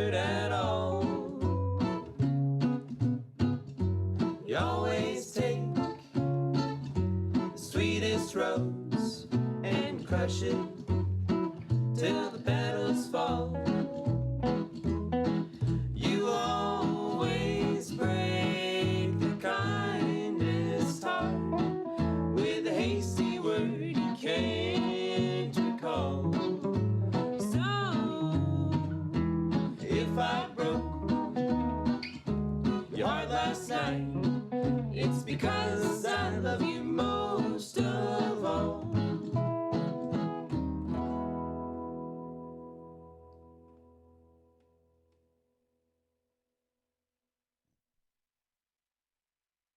hurt at all. You always take the sweetest rose and crush it till the petals fall. You always break the kindest heart with a hasty word you can't recall. So, if I broke your heart last night, it's because I love you most of all.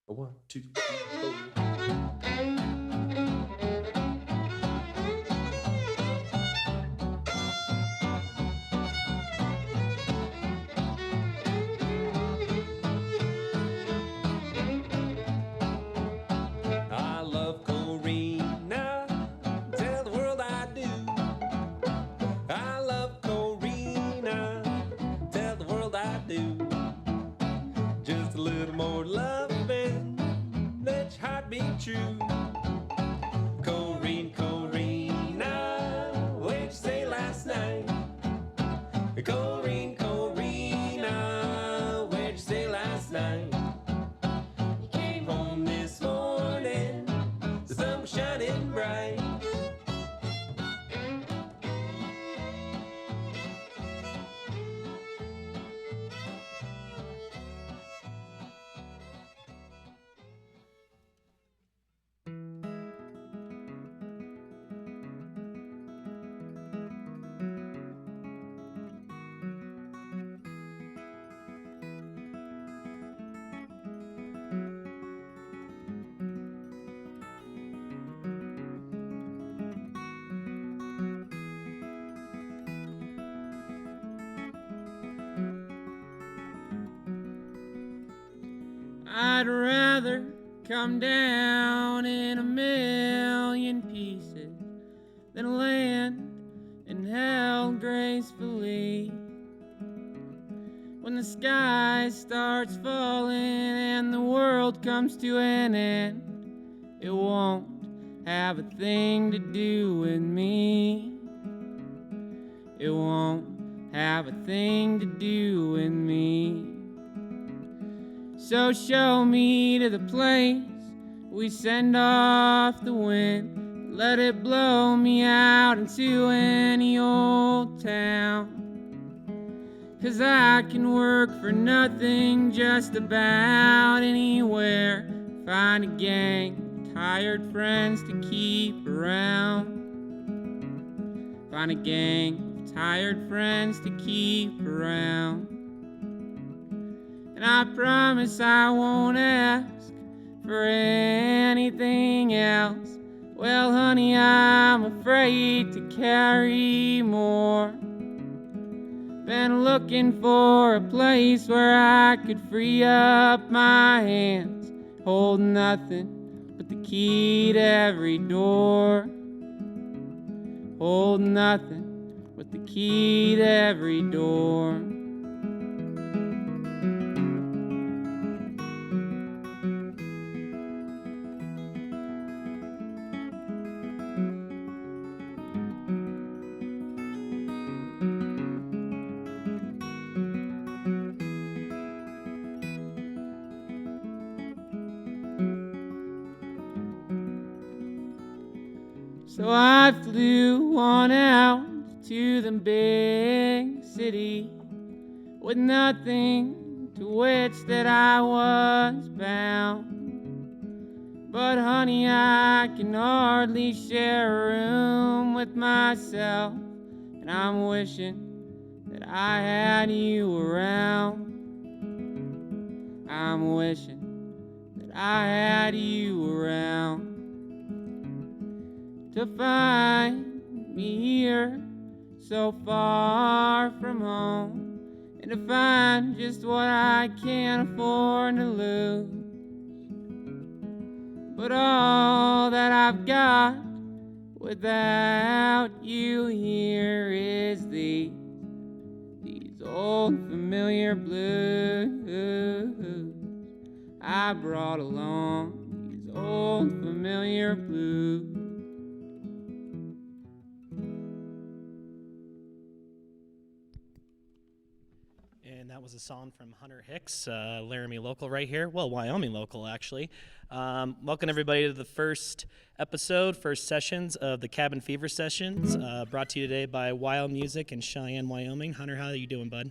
A 1, 2, 3, 4. I love Corina, tell the world I do. I love Corina, tell the world I do. Just a little more loving, let your heart be true. Corina, what'd you say last night? Corina, what'd you say last night? You came home this morning, the sun was shining bright. I'd rather come down in a million pieces than land in hell gracefully. When the sky starts falling and the world comes to an end, it won't have a thing to do with me. It won't have a thing to do with me. So show me to the place we send off the wind. Let it blow me out into any old town. 'Cause I can work for nothing just about anywhere. Find a gang of tired friends to keep around. Find a gang of tired friends to keep around. And I promise I won't ask for anything else. Well, honey, I'm afraid to carry more. Been looking for a place where I could free up my hands, hold nothing but the key to every door. Hold nothing but the key to every door. So I flew on out to the big city with nothing to which that I was bound. But honey, I can hardly share a room with myself, and I'm wishing that I had you around. I'm wishing that I had you around. To find me here so far from home, and to find just what I can't afford to lose. But all that I've got without you here is these old familiar blues. I brought along these old familiar blues. And that was a song from Hunter Hicks, Laramie local right here. Well, Wyoming local, actually. Welcome, everybody, to the first episode, first sessions of the Cabin Fever Sessions, brought to you today by Wild Music in Cheyenne, Wyoming. Hunter, how are you doing, bud?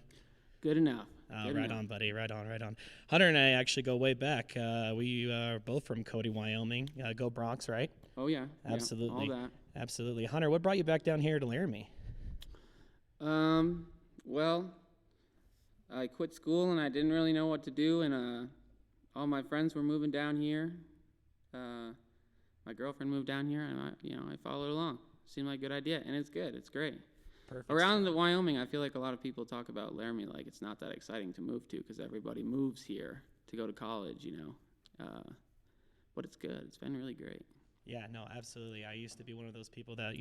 Good enough. Good Right enough. on, buddy. Right on, right on. Hunter and I actually go way back. We are both from Cody, Wyoming. Go Bronx, right? Oh, yeah. Absolutely. Yeah, all that. Absolutely. Hunter, what brought you back down here to Laramie? Well, I quit school and I didn't really know what to do, and all my friends were moving down here. My girlfriend moved down here, and I followed along. Seemed like a good idea, and it's good. It's great. Perfect. Around the Wyoming, I feel like a lot of people talk about Laramie like it's not that exciting to move to because everybody moves here to go to college, but it's good. It's been really great. Yeah, no, absolutely. I used to be one of those people that,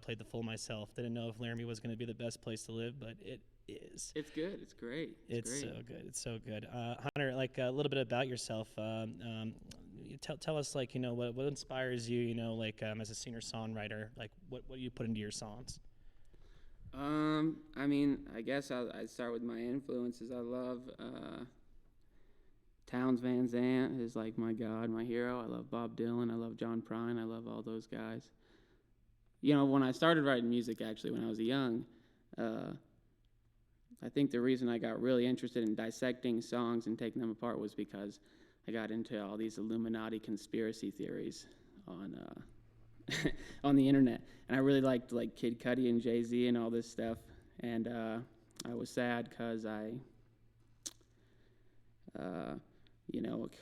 played the fool myself. Didn't know if Laramie was going to be the best place to live, but it is. It's good. It's great. It's great. so good. It's so good. Hunter, like a little bit about yourself. Tell us, like, what inspires you, as a singer-songwriter, like what do you put into your songs? I guess I'd start with my influences. I love Townes Van Zandt is like my god, my hero. I love Bob Dylan. I love John Prine. I love all those guys. When I started writing music, actually, when I was young, I think the reason I got really interested in dissecting songs and taking them apart was because I got into all these Illuminati conspiracy theories on on the internet, and I really liked like Kid Cudi and Jay-Z and all this stuff, and I was sad because I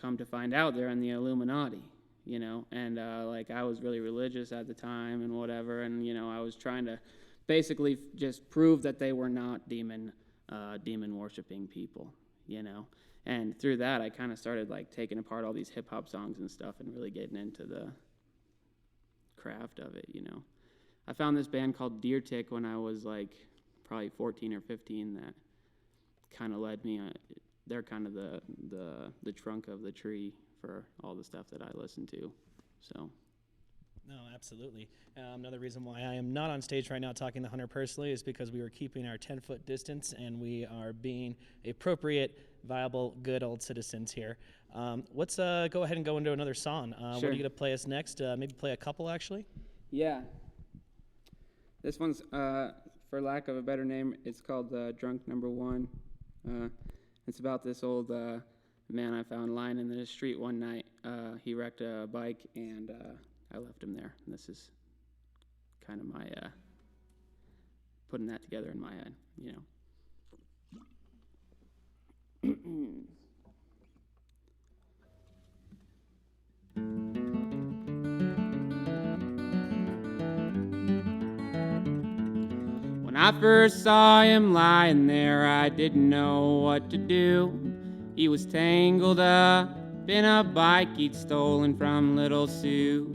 come to find out they're in the Illuminati, and I was really religious at the time and whatever, and I was trying to basically just prove that they were not demon worshiping people, and through that I kind of started like taking apart all these hip hop songs and stuff and really getting into the craft of it. I found this band called Deer Tick when I was like probably 14 or 15 that kind of led me. They're kind of the trunk of the tree for all the stuff that I listen to. So. No, absolutely. Another reason why I am not on stage right now talking to Hunter personally is because we were keeping our 10-foot distance and we are being appropriate, viable, good old citizens here. Let's go ahead and go into another song. Sure. What are you going to play us next? Maybe play a couple, actually? Yeah. This one's, for lack of a better name, it's called Drunk Number One. It's about this old man I found lying in the street one night. He wrecked a bike, and I left him there. And this is kind of my putting that together in my head, When I first saw him lying there, I didn't know what to do. He was tangled up in a bike he'd stolen from Little Sue.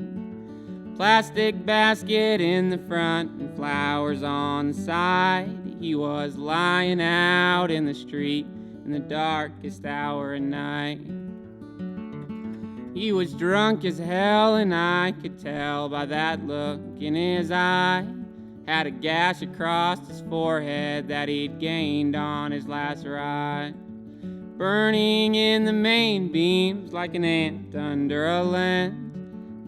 Plastic basket in the front and flowers on the side. He was lying out in the street in the darkest hour of night. He was drunk as hell, and I could tell by that look in his eye. Had a gash across his forehead that he'd gained on his last ride. Burning in the main beams like an ant under a lens.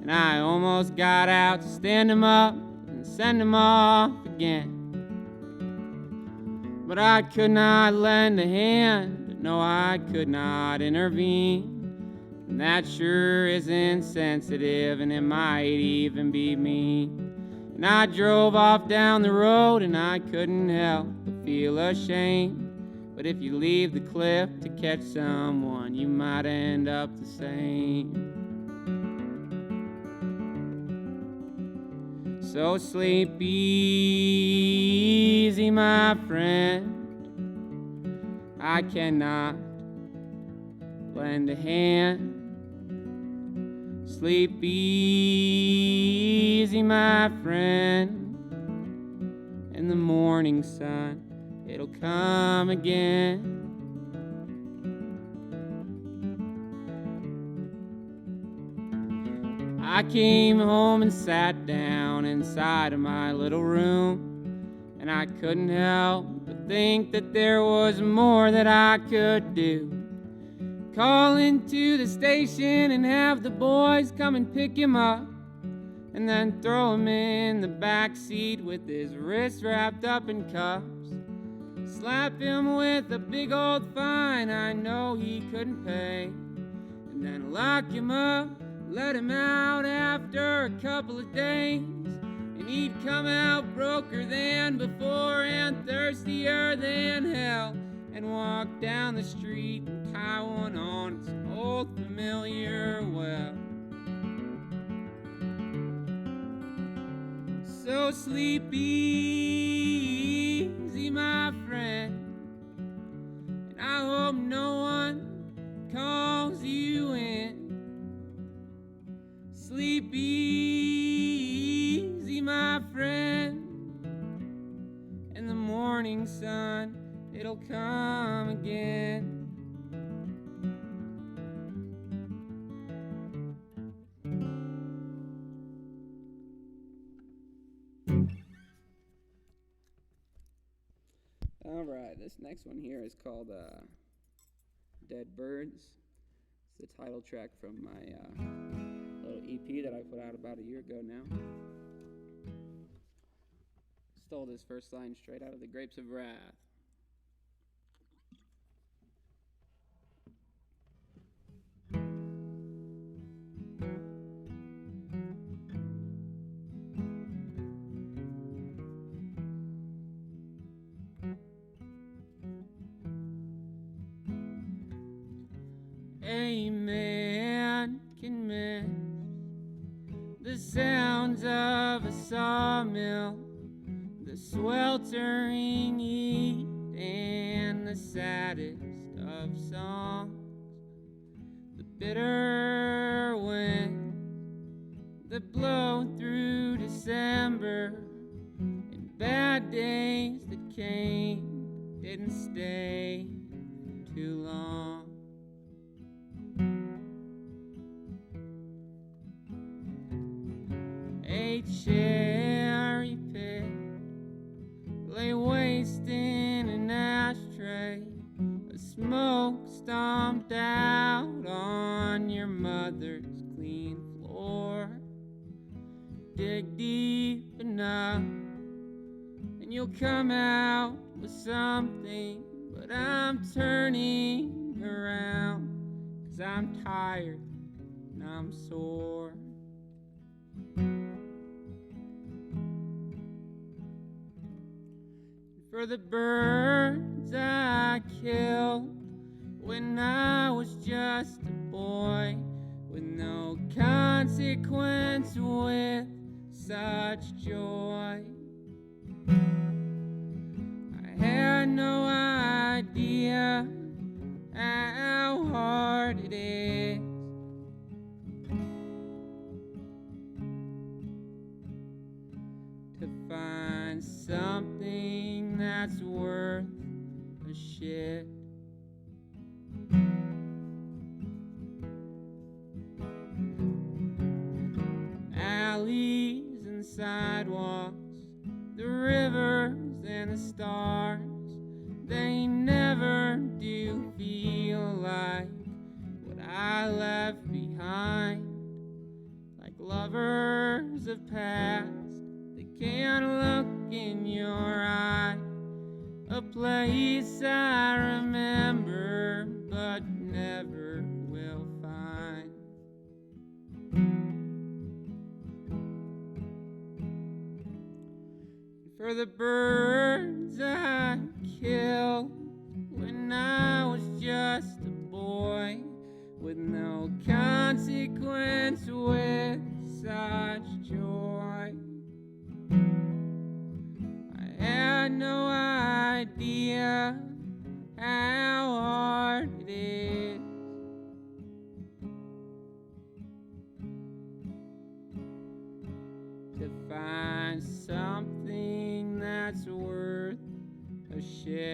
And I almost got out to stand him up and send him off again. But I could not lend a hand, no, I could not intervene. And that sure is insensitive, and it might even be mean. And I drove off down the road, and I couldn't help but feel ashamed. But if you leave the cliff to catch someone, you might end up the same. So sleep easy, my friend. I cannot lend a hand. Sleep easy, my friend. In the morning sun it'll come again. I came home and sat down inside of my little room, and I couldn't help but think that there was more that I could do. Call into the station and have the boys come and pick him up, and then throw him in the back seat with his wrists wrapped up in cuffs. Slap him with a big old fine I know he couldn't pay, and then lock him up, let him out after a couple of days, and he'd come out broker than before and thirstier than hell, and walk down the street and tie one on its old familiar well. So sleep easy, my friend, and I hope no one calls you in. Sleep easy, my friend, and the morning sun, it'll come again. All right, this next one here is called Dead Birds. It's the title track from my little EP that I put out about a year ago now. Stole this first line straight out of the Grapes of Wrath. A man can miss the sounds of a sawmill, the sweltering heat, and the saddest of songs, the bitter wind that blow through December, and bad days that came, didn't stay too long. A cherry pit lay waste in an ashtray, a smoke stomped out on your mother's clean floor. Dig deep enough and you'll come out with something, but I'm turning around 'cause I'm tired and I'm sore. For the birds I killed when I was just a boy, with no consequence, with such joy. I had no idea how hard it is to find something that's worth a shit. Alleys and sidewalks, the rivers and the stars, they never do feel like what I left behind, like lovers of past that can't look in your eye, a place I remember but never will find. For the birds I killed when I was just a boy, with no consequence, with such joy. I had no idea how hard it is to find something that's worth a shit.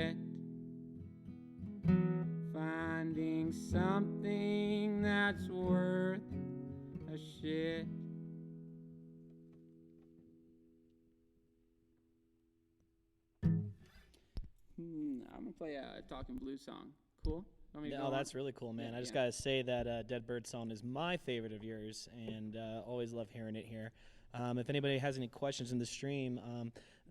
doing something that's worth a shit. I'm gonna play a talking blues song. Cool? Want me to go Oh, on? that's really cool, man. Yeah, I just yeah. gotta say that Dead Bird song is my favorite of yours, and always love hearing it here. If anybody has any questions in the stream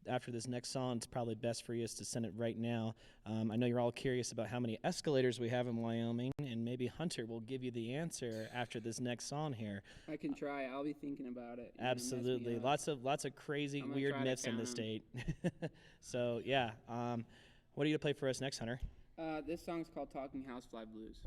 after this next song, it's probably best for you is to send it right now. I know you're all curious about how many escalators we have in Wyoming, and maybe Hunter will give you the answer after this next song here. I can try. I'll be thinking about it. You're gonna mess me Absolutely, up. lots of crazy, I'm gonna weird try to myths in count this 'em. state. So yeah, what are you gonna play for us next, Hunter? This song's called Talking Housefly Blues.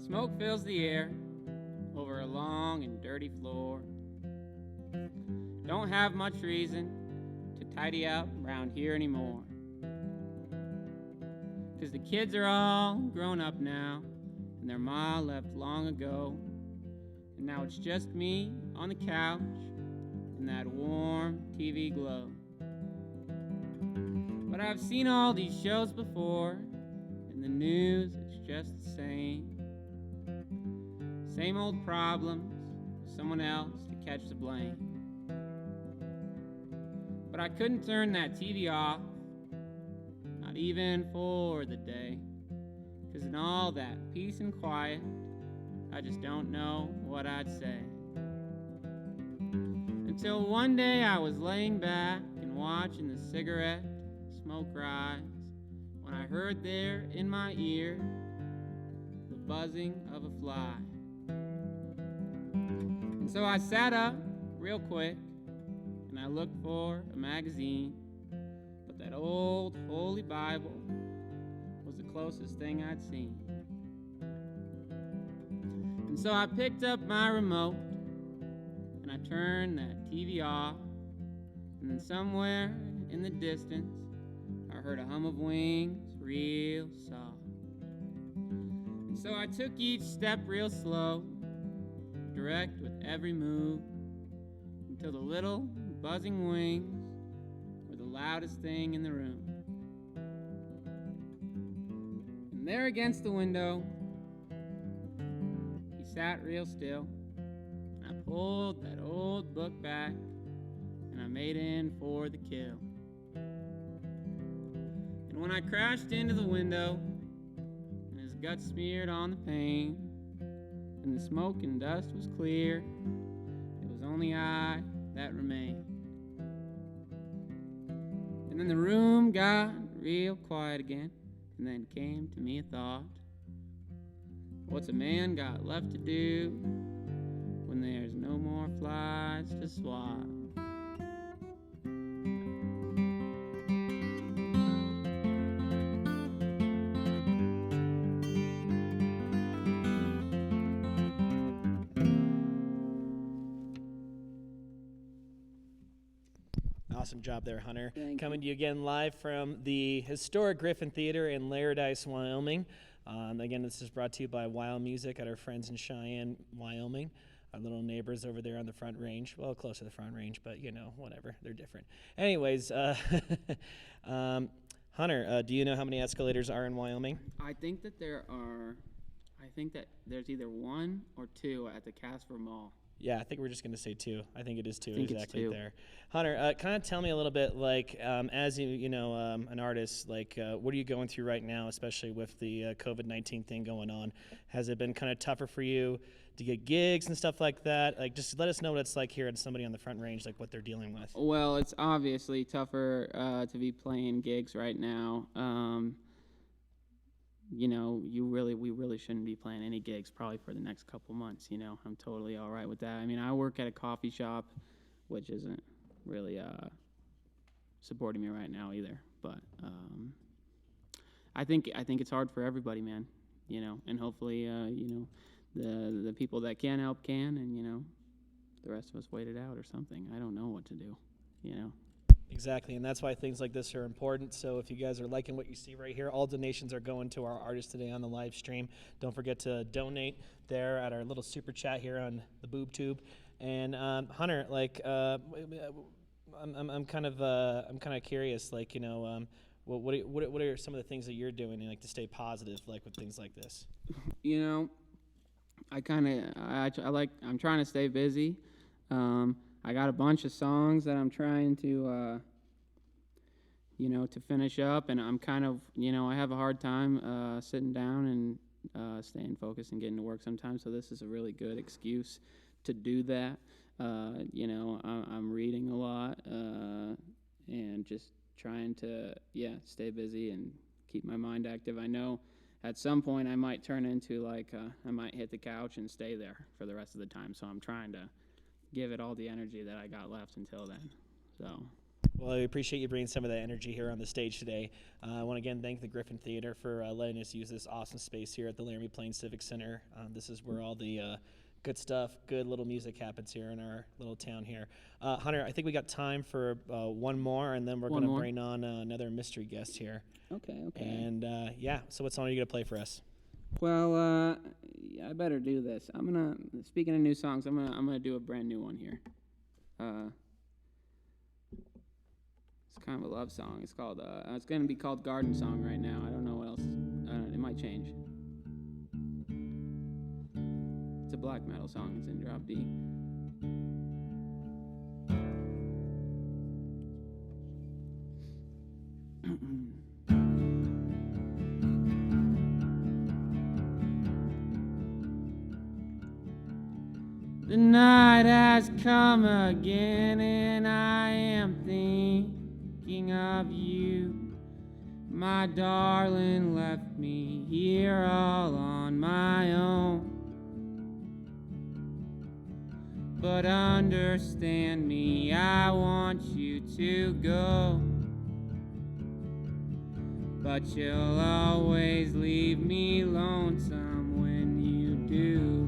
Smoke fills the air over a long and dirty floor. Don't have much reason to tidy up around here anymore. 'Cause the kids are all grown up now, and their ma left long ago. And now it's just me on the couch in that warm TV glow. But I've seen all these shows before, in the news it's just the same. Same old problems, someone else to catch the blame. But I couldn't turn that TV off, not even for the day. 'Cause in all that peace and quiet, I just don't know what I'd say. Until one day I was laying back and watching the cigarette smoke rise, when I heard there in my ear the buzzing of a fly. And so I sat up real quick and I looked for a magazine, but that old Holy Bible was the closest thing I'd seen. And so I picked up my remote and I turned that TV off, and then somewhere in the distance I heard a hum of wings real soft. And so I took each step real slow, direct with every move, until the little buzzing wings were the loudest thing in the room. And there against the window, he sat real still, and I pulled that old book back, and I made in for the kill. And when I crashed into the window, and his guts smeared on the pane, and the smoke and dust was clear, it was only I that remained. And then the room got real quiet again, and then came to me a thought. What's a man got left to do when there's no more flies to swat? Awesome job there, Hunter. Thank Coming to you again live from the historic Griffin Theater in Laradice, Wyoming. Again, this is brought to you by Wild Music at our friends in Cheyenne, Wyoming. Our little neighbors over there on the Front Range. Well, close to the Front Range, but you know, whatever. They're different. Anyways, Hunter, do you know how many escalators are in Wyoming? I think that there's either one or two at the Casper Mall. Yeah, I think we're just going to say two. I think it is two I think it's exactly two. there. Hunter, kind of tell me a little bit, like, as an artist, like, what are you going through right now, especially with the COVID-19 thing going on? Has it been kind of tougher for you to get gigs and stuff like that? Like, just let us know what it's like here and somebody on the Front Range, like what they're dealing with. Well, it's obviously tougher to be playing gigs right now. We really shouldn't be playing any gigs probably for the next couple months. I'm totally all right with that. I mean, I work at a coffee shop, which isn't really supporting me right now either. But I think it's hard for everybody, man. and hopefully, the people that can help can, and, the rest of us wait it out or something. I don't know what to do. Exactly, and that's why things like this are important. So if you guys are liking what you see right here, all donations are going to our artists today on the live stream. Don't forget to donate there at our little super chat here on the Boob Tube. And Hunter, I'm kind of curious, what are some of the things that you're doing, to stay positive, with things like this? I'm trying to stay busy. I got a bunch of songs that I'm trying to, to finish up, and I'm kind of, I have a hard time sitting down and staying focused and getting to work sometimes. So this is a really good excuse to do that. I'm reading a lot and just trying to, stay busy and keep my mind active. I know at some point I might turn into I might hit the couch and stay there for the rest of the time. So I'm trying to give it all the energy that I got left until then. So. Well, I appreciate you bringing some of that energy here on the stage today. I want to again thank the Griffin Theater for letting us use this awesome space here at the Laramie Plains Civic Center. This is where all the good stuff, good little music happens here in our little town here. Hunter, I think we got time for one more, and then we're going to bring on another mystery guest here. Okay. And so what song are you going to play for us? Well, I better do this. Speaking of new songs, I'm gonna do a brand new one here. It's kind of a love song. It's called, it's gonna be called Garden Song right now. I don't know what else. It might change. It's a black metal song. It's in drop D. The night has come again, and I am thinking of you. My darling left me here all on my own. But understand me, I want you to go. But you'll always leave me lonesome when you do.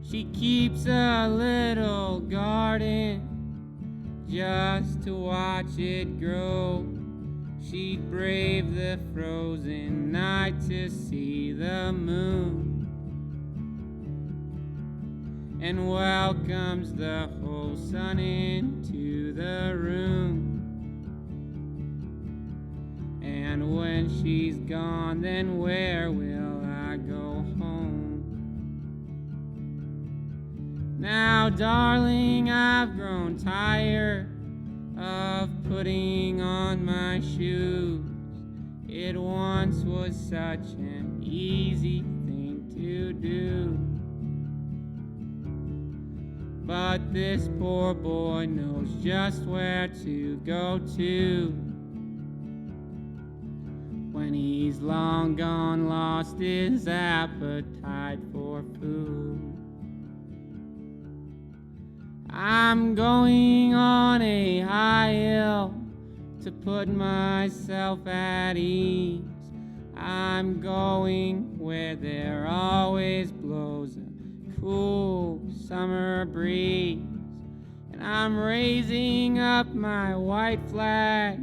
She keeps a little garden just to watch it grow. She'd brave the frozen night to see the moon, and welcomes the whole sun into the room. And when she's gone, then where will I go home? Now, darling, I've grown tired of putting on my shoes. It once was such an easy thing to do. But this poor boy knows just where to go to when he's long gone, lost his appetite for food. I'm going on a high hill to put myself at ease. I'm going where there always blows a cool summer breeze. And I'm raising up my white flag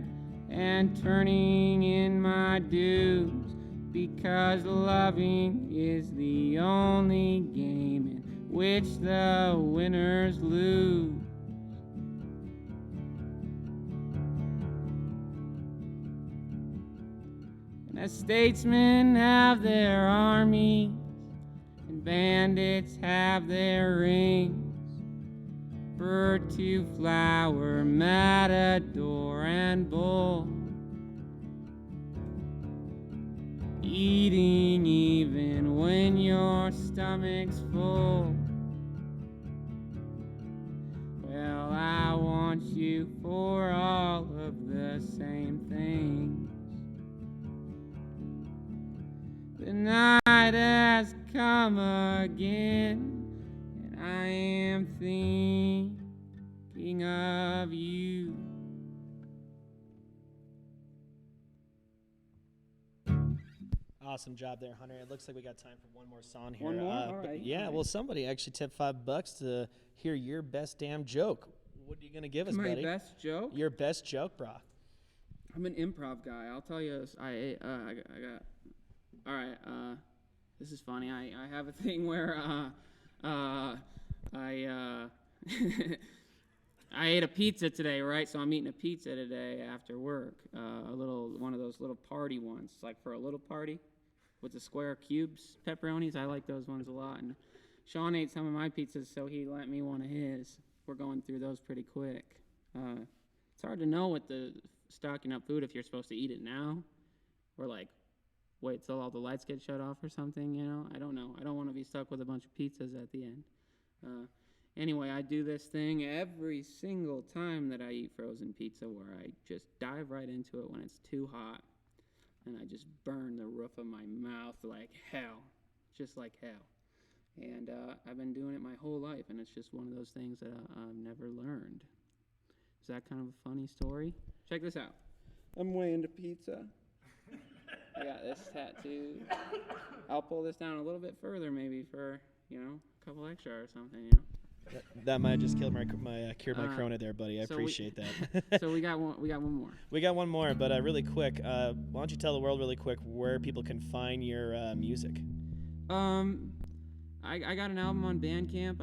and turning in my dues, because loving is the only game in which the winners lose. And as statesmen have their armies, and bandits have their rings, bird to flower, matador and bull, eating even when your stomach's full. Well, I want you for all of the same things. The night has come again, and I am thinking of you. Awesome job there, Hunter. It looks like we got time for one more song here. One more? All but right, yeah, all right. well, somebody actually tipped $5 to hear your best damn joke. What are you gonna give us, My buddy? best joke? Your best joke, brah. I'm an improv guy. I'll tell you. I got. All right. This is funny. I have a thing where I I ate a pizza today, right? So I'm eating a pizza today after work. One of those little party ones, like for a little party, with the square cubes, pepperonis. I like those ones a lot. And Sean ate some of my pizzas, so he lent me one of his. We're going through those pretty quick. It's hard to know with the stocking up food if you're supposed to eat it now, or like wait till all the lights get shut off or something. You know, I don't know. I don't want to be stuck with a bunch of pizzas at the end. Anyway, I do this thing every single time that I eat frozen pizza where I just dive right into it when it's too hot, and I just burn the roof of my mouth like hell, just like hell. And I've been doing it my whole life, and it's just one of those things that I've never learned. Is that kind of a funny story? Check this out. I'm way into pizza. I got this tattoo. I'll pull this down a little bit further maybe for, a couple extra or something, That might have just killed cured my Corona there, buddy. I appreciate that. So we got one more. We got one more, but really quick, why don't you tell the world really quick where people can find your music? I got an album on Bandcamp.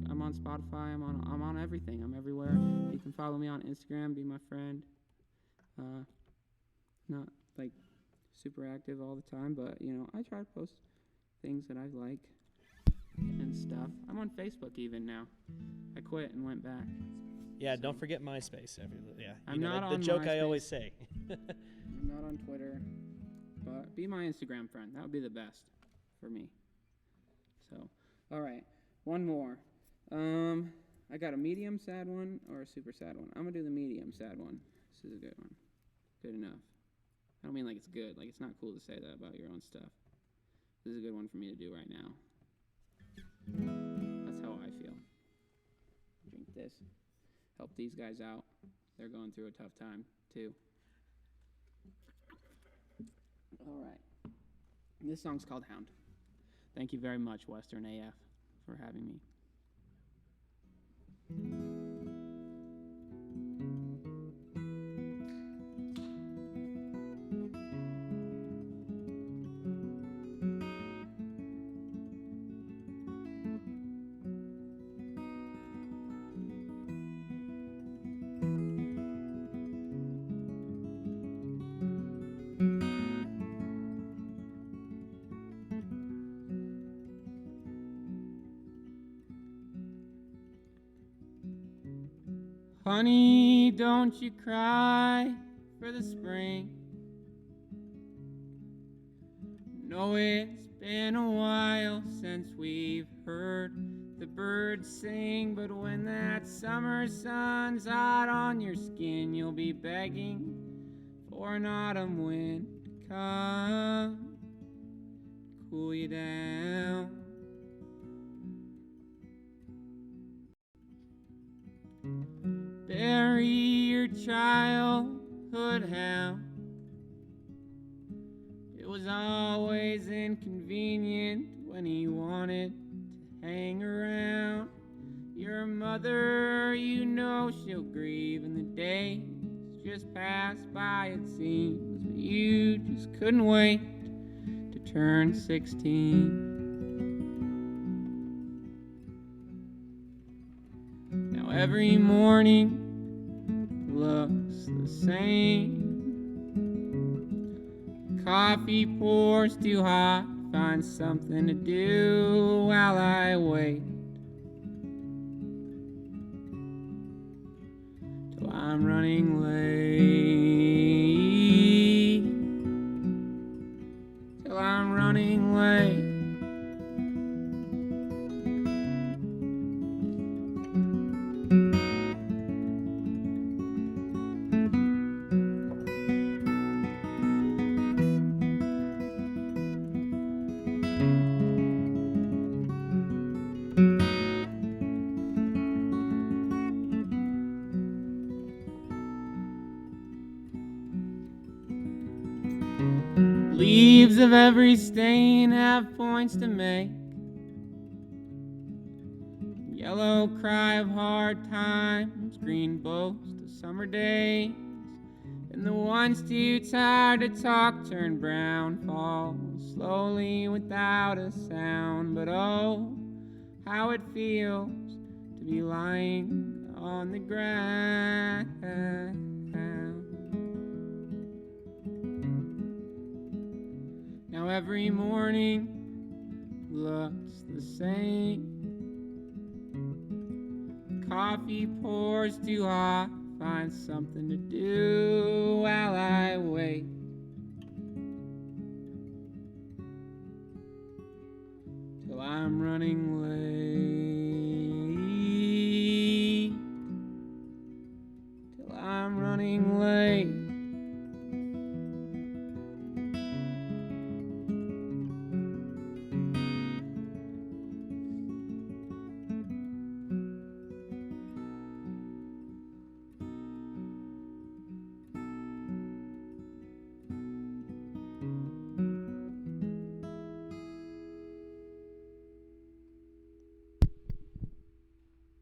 I'm on Spotify. I'm on everything. I'm everywhere. You can follow me on Instagram. Be my friend. Not like super active all the time, but I try to post things that I like and stuff. I'm on Facebook even now. I quit and went back. Yeah, So- don't forget MySpace. I'm not the on joke I MySpace. always say. I'm not on Twitter, but be my Instagram friend. That would be the best for me. So, all right, one more. I got a medium sad one or a super sad one. I'm gonna do the medium sad one. This is a good one. Good enough. I don't mean like it's good. Like it's not cool to say that about your own stuff. This is a good one for me to do right now. That's how I feel. Drink this. Help these guys out. They're going through a tough time too. All right. This song's called Hound. Thank you very much, Western AF, for having me. Honey, don't you cry for the spring. No, it's been a while since we've heard the birds sing, but when that summer sun's hot on your skin, you'll be begging for an autumn wind to come, cool you down. Bury your childhood hound. It was always inconvenient when he wanted to hang around. Your mother, she'll grieve, and the days just pass by, it seems. But you just couldn't wait to turn 16. Now every morning looks the same. Coffee pours too hot, find something to do while I wait. Till I'm running late. Till I'm running late. leaves of every stain have points to make. Yellow cry of hard times, green boast of summer days. And the ones too tired to talk turn brown, fall slowly without a sound. But oh, how it feels to be lying on the ground. Now every morning looks the same. Coffee pours too hot, find something to do while I wait. Till I'm running late. Till I'm running late.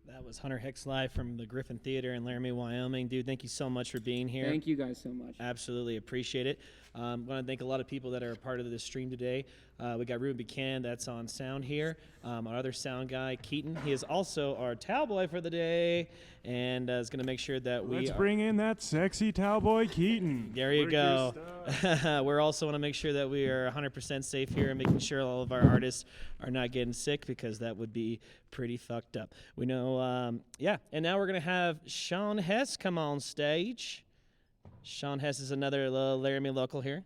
That was Hunter Hicks live from the Griffin Theater in Laramie, Wyoming. Dude, thank you so much for being here. Thank you guys so much. Absolutely appreciate it. I want to thank a lot of people that are a part of this stream today. We got Ruben Buchanan, that's on sound here. Our other sound guy, Keaton, he is also our towel boy for the day, and is going to make sure that Let's bring in that sexy towel boy, Keaton. There you Work go. your stuff. We're also want to make sure that we are 100% safe here and making sure all of our artists are not getting sick, because that would be pretty fucked up. We know, yeah. And now we're going to have Sean Hess come on stage. Sean Hess is another Laramie local here.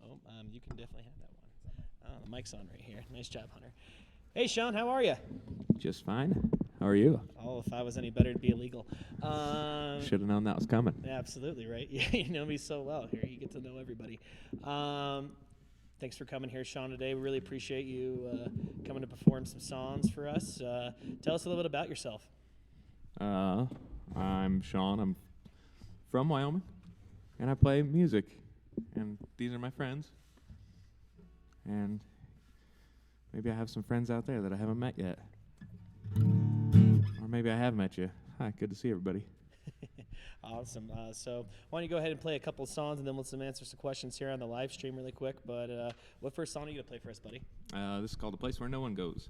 Oh, you can definitely have that one. Oh, the mic's on right here. Nice job, Hunter. Hey, Sean, how are you? Just fine. How are you? Oh, if I was any better, it'd be illegal. Should have known that was coming. Absolutely, right? Yeah, you know me so well here. You get to know everybody. Thanks for coming here, Sean, today. We really appreciate you coming to perform some songs for us. Tell us a little bit about yourself. I'm Sean. I'm from Wyoming, and I play music. And these are my friends. And maybe I have some friends out there that I haven't met yet. Or maybe I have met you. Hi, good to see everybody. Awesome. So why don't you go ahead and play a couple of songs, and then we'll answer some questions here on the live stream really quick. But what first song are you going to play for us, buddy? This is called The Place Where No One Goes.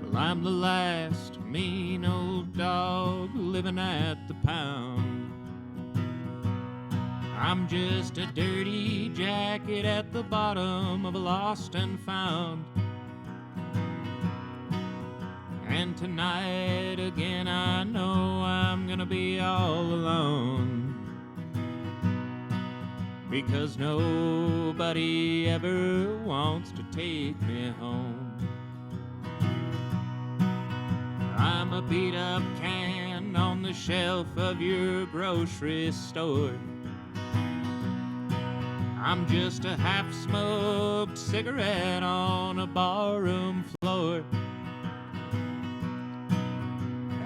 Well, I'm the last mean old dog living at the pound. I'm just a dirty jacket at the bottom of a lost and found. And tonight again I know I'm gonna be all alone, because nobody ever wants to take me home. I'm a beat-up can on the shelf of your grocery store. I'm just a half-smoked cigarette on a barroom floor.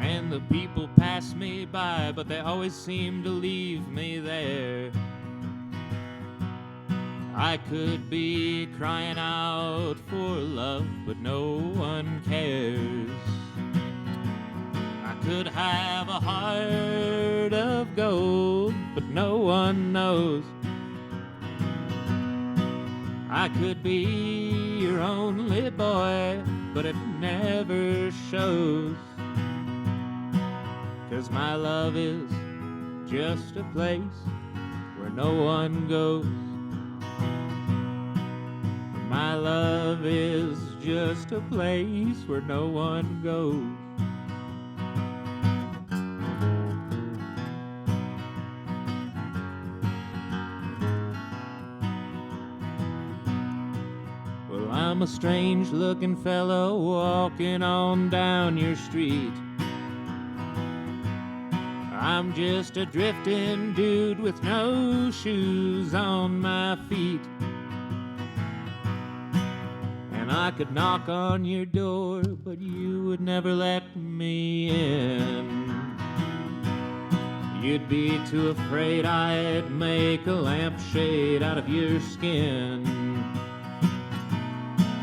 And the people pass me by, but they always seem to leave me there. I could be crying out for love, but no one cares. I could have a heart of gold, but no one knows. I could be your only boy, but it never shows. 'Cause my love is just a place where no one goes. My love is just a place where no one goes. Well, I'm a strange-looking fellow walking on down your street. I'm just a drifting dude with no shoes on my feet. And I could knock on your door, but you would never let me in. You'd be too afraid I'd make a lampshade out of your skin.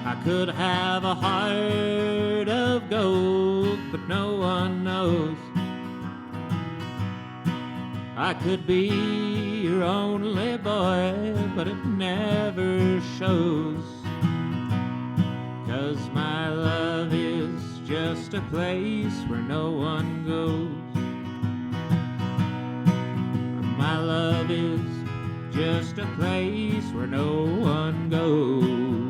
I could have a heart of gold, but no one knows. I could be your only boy, but it never shows. 'Cause my love is just a place where no one goes. My love is just a place where no one goes.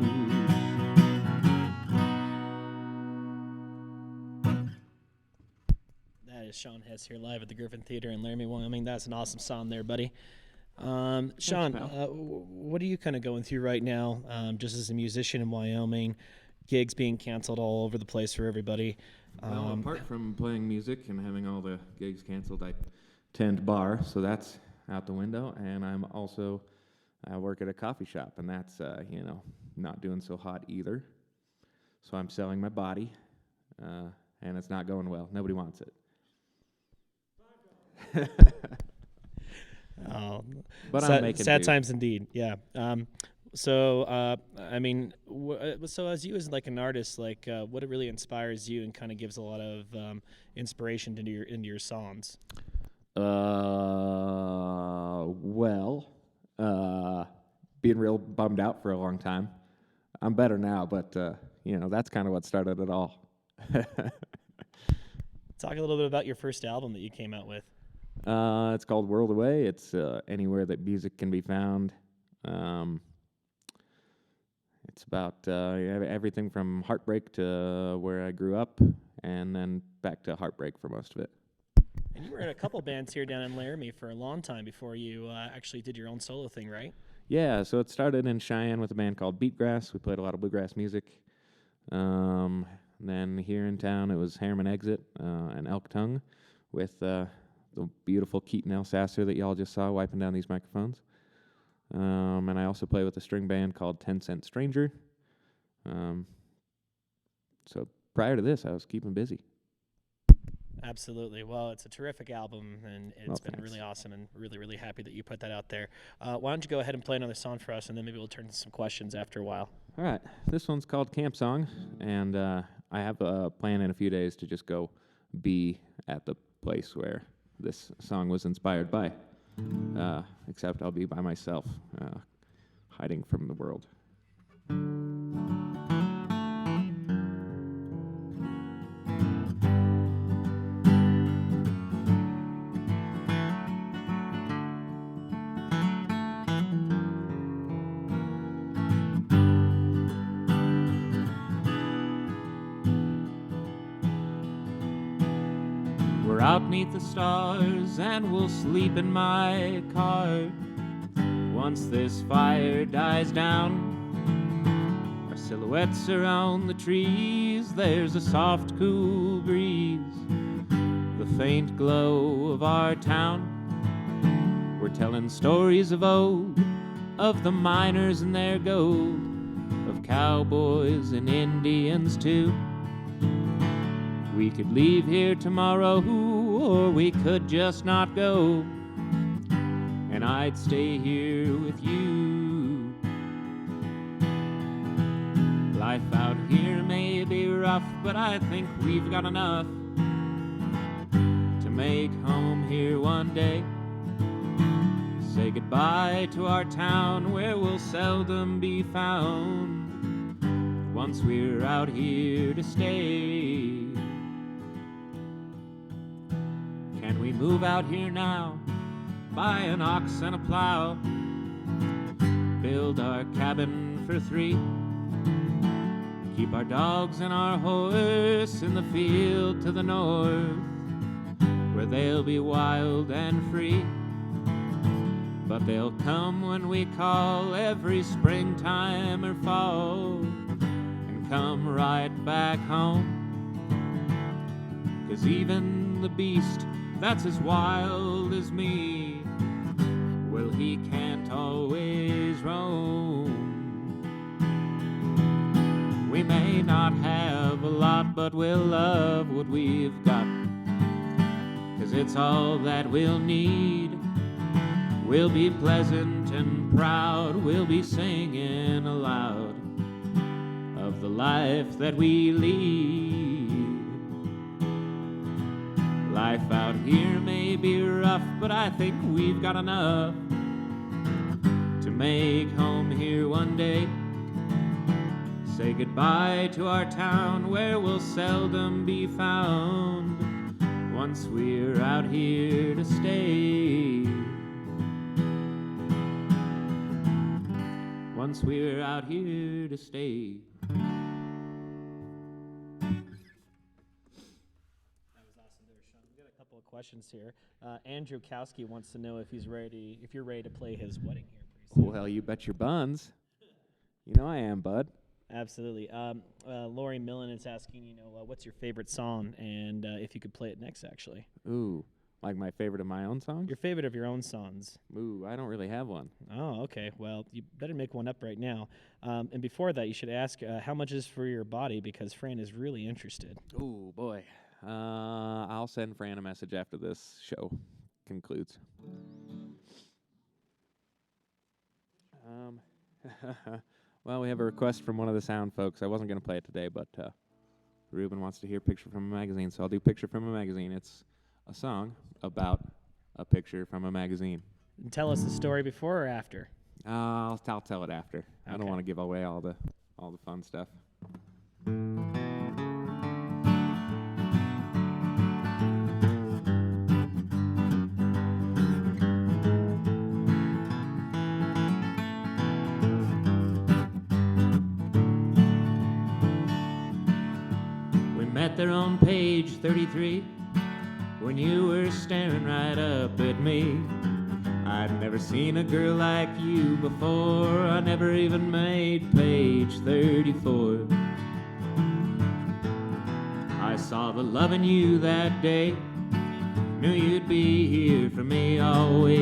That is Sean Hess here live at the Griffin Theater in Laramie, Wyoming. That's an awesome song there, buddy. Sean, what are you kind of going through right now, just as a musician in Wyoming? Gigs being canceled all over the place for everybody. Well, apart from playing music and having all the gigs canceled, I tend bar, so that's out the window. And I work at a coffee shop, and that's, not doing so hot either. So I'm selling my body, and it's not going well. Nobody wants it. Oh, But sad, I'm making sad do. times indeed. Yeah. So as you as like an artist, like what really inspires you and kind of gives a lot of inspiration into your songs? Being real bummed out for a long time. I'm better now, but that's kind of what started it all. Talk a little bit about your first album that you came out with. It's called World Away. It's anywhere that music can be found. It's about everything from heartbreak to where I grew up, and then back to heartbreak for most of it. And you were in a couple bands here down in Laramie for a long time before you actually did your own solo thing, right? Yeah, so it started in Cheyenne with a band called Beatgrass. We played a lot of bluegrass music. Then here in town, it was Harriman Exit and Elk Tongue with the beautiful Keaton Elsasser that y'all just saw wiping down these microphones. And I also play with a string band called 10 Cent Stranger. So prior to this, I was keeping busy. Absolutely. Well, it's a terrific album, and it's been really awesome, and really, really happy that you put that out there. Why don't you go ahead and play another song for us, and then maybe we'll turn to some questions after a while. All right. This one's called Camp Song, and I have a plan in a few days to just go be at the place where this song was inspired by. Except I'll be by myself, hiding from the world. We're out 'neath the stars and we'll sleep in my car. Once this fire dies down, our silhouettes around the trees, there's a soft, cool breeze, the faint glow of our town. We're telling stories of old, of the miners and their gold, of cowboys and Indians too. We could leave here tomorrow, or we could just not go, and I'd stay here with you. Life out here may be rough, but I think we've got enough to make home here one day. Say goodbye to our town where we'll seldom be found, once we're out here to stay. Can we move out here now, buy an ox and a plow, build our cabin for three, keep our dogs and our horse in the field to the north, where they'll be wild and free. But they'll come when we call, every springtime or fall, come right back home. 'Cause even the beast that's as wild as me, well, he can't always roam. We may not have a lot, but we'll love what we've got, 'cause it's all that we'll need. We'll be pleasant and proud, we'll be singing aloud of the life that we lead. Life out here may be rough, but I think we've got enough to make home here one day. Say goodbye to our town where we'll seldom be found once we're out here to stay. Once we're out here to stay. That was awesome there, Sean. We got a couple of questions here. Andrew Kowski wants to know if you're ready to play his wedding here pretty soon. Well, you bet your buns. You know I am, bud. Absolutely. Lori Millen is asking, what's your favorite song, and if you could play it next, actually. Ooh, like my favorite of my own songs? Your favorite of your own songs. Ooh, I don't really have one. Oh, okay. Well, you better make one up right now. And before that, you should ask how much is for your body, because Fran is really interested. Ooh, boy. I'll send Fran a message after this show concludes. Well, we have a request from one of the sound folks. I wasn't going to play it today, but Ruben wants to hear Picture from a Magazine, so I'll do Picture from a Magazine. It's a song about a picture from a magazine. And tell us the story before or after? I'll tell it after. I don't Okay. want to give away all the fun stuff. We met there on page 33 when you were staring right up at me. I'd never seen a girl like you before. I never even made page 34. I saw the love in you that day. Knew you'd be here for me always.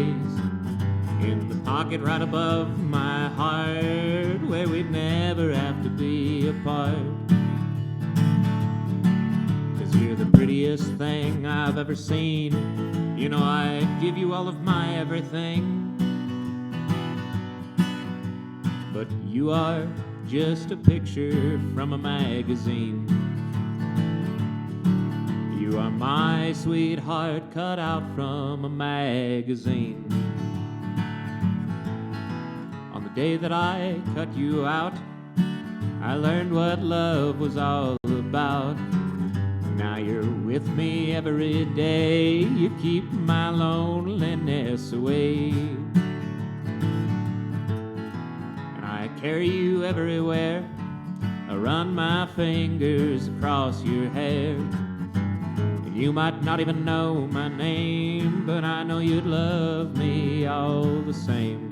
In the pocket right above my heart, where we'd never have to be apart. 'Cause you're the prettiest thing I've ever seen. You know I'd give you all of my everything. But you are just a picture from a magazine. You are my sweetheart cut out from a magazine. On the day that I cut you out, I learned what love was all about. Now you're with me every day. You keep my loneliness away. And I carry you everywhere. I run my fingers across your hair. And you might not even know my name, but I know you'd love me all the same.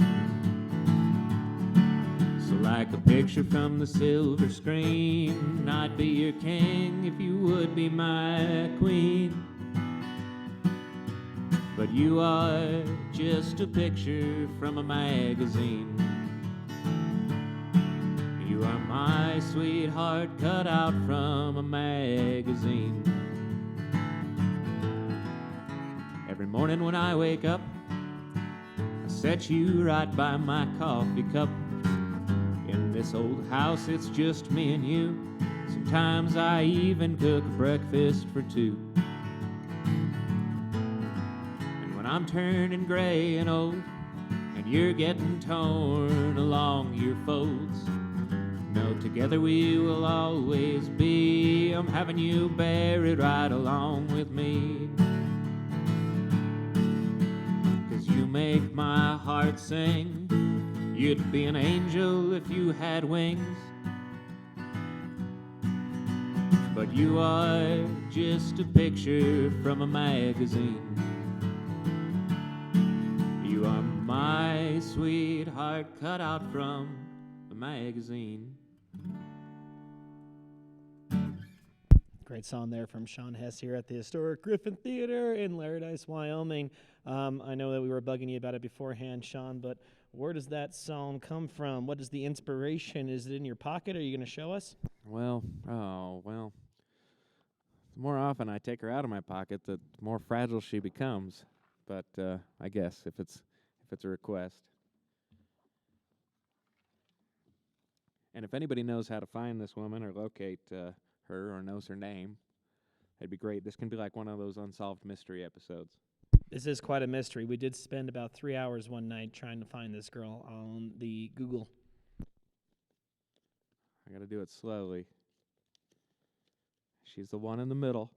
So like a picture from the silver screen, I'd be your king if you would be my queen. But you are just a picture from a magazine. You are my sweetheart cut out from a magazine. Every morning when I wake up, I set you right by my coffee cup. In this old house, it's just me and you. Sometimes I even cook breakfast for two. And when I'm turning gray and old, and you're getting torn along your folds, no, together we will always be. I'm having you buried right along with me. 'Cause you make my heart sing. You'd be an angel if you had wings. But you are just a picture from a magazine. You are my sweetheart cut out from a magazine. Great song there from Sean Hess here at the historic Griffin Theater in Laradice, Wyoming. I know that we were bugging you about it beforehand, Sean, but where does that song come from? What is the inspiration? Is it in your pocket? Are you going to show us? Well, the more often I take her out of my pocket, the more fragile she becomes. But I guess if it's a request. And if anybody knows how to find this woman or locate her or knows her name, it'd be great. This can be like one of those unsolved mystery episodes. This is quite a mystery. We did spend about 3 hours one night trying to find this girl on the Google. I gotta do it slowly. She's the one in the middle.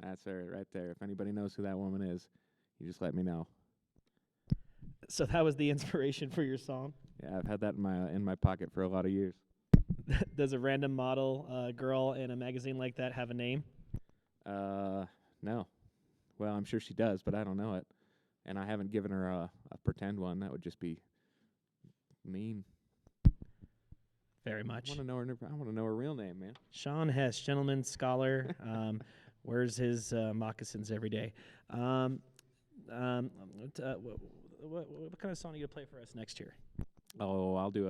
That's her right there. If anybody knows who that woman is, you just let me know. So that was the inspiration for your song? Yeah, I've had that in my pocket for a lot of years. Does a random model girl in a magazine like that have a name? No. Well, I'm sure she does, but I don't know it. And I haven't given her a pretend one. That would just be mean. Very much. I want to know her real name, man. Sean Hess, gentleman, scholar, wears his moccasins every day. What kind of song are you going to play for us next year? Oh, I'll do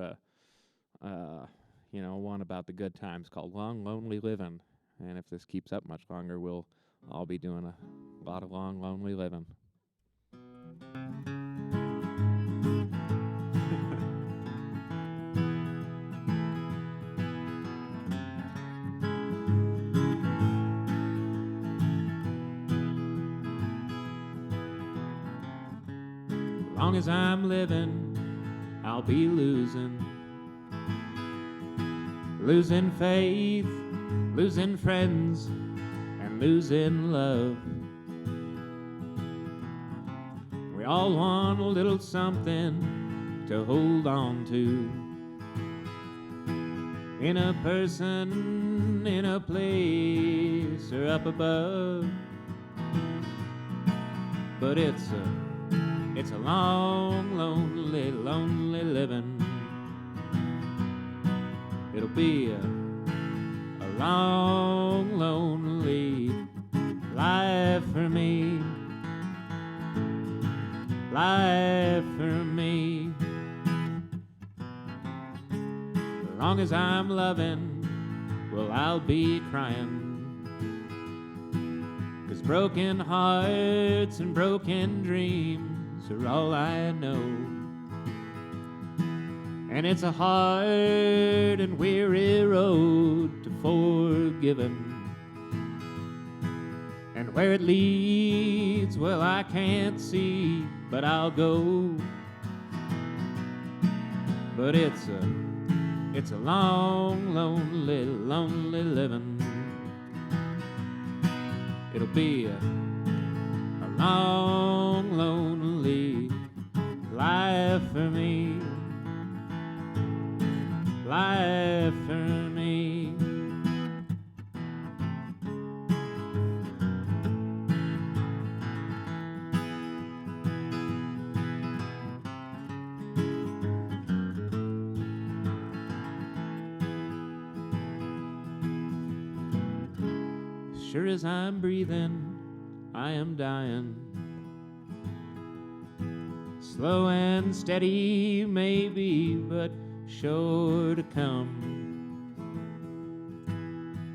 one about the good times called Long Lonely Livin'. And if this keeps up much longer, we'll all be doing a lot of long, lonely living. As long as I'm living, I'll be losing faith, losing friends, and losing love. We all want a little something to hold on to, in a person, in a place, or up above. But it's a long, lonely, lonely living. It'll be a long, lonely life for me. Life for me. As long as I'm loving, well, I'll be crying. 'Cause broken hearts and broken dreams are all I know. And it's a hard and weary road to forgiving. And where it leads, well, I can't see, but I'll go. But it's a long, lonely, lonely living. It'll be a long, lonely life for me. Life for me. Sure as I'm breathing, I am dying. Slow and steady, maybe, but sure to come.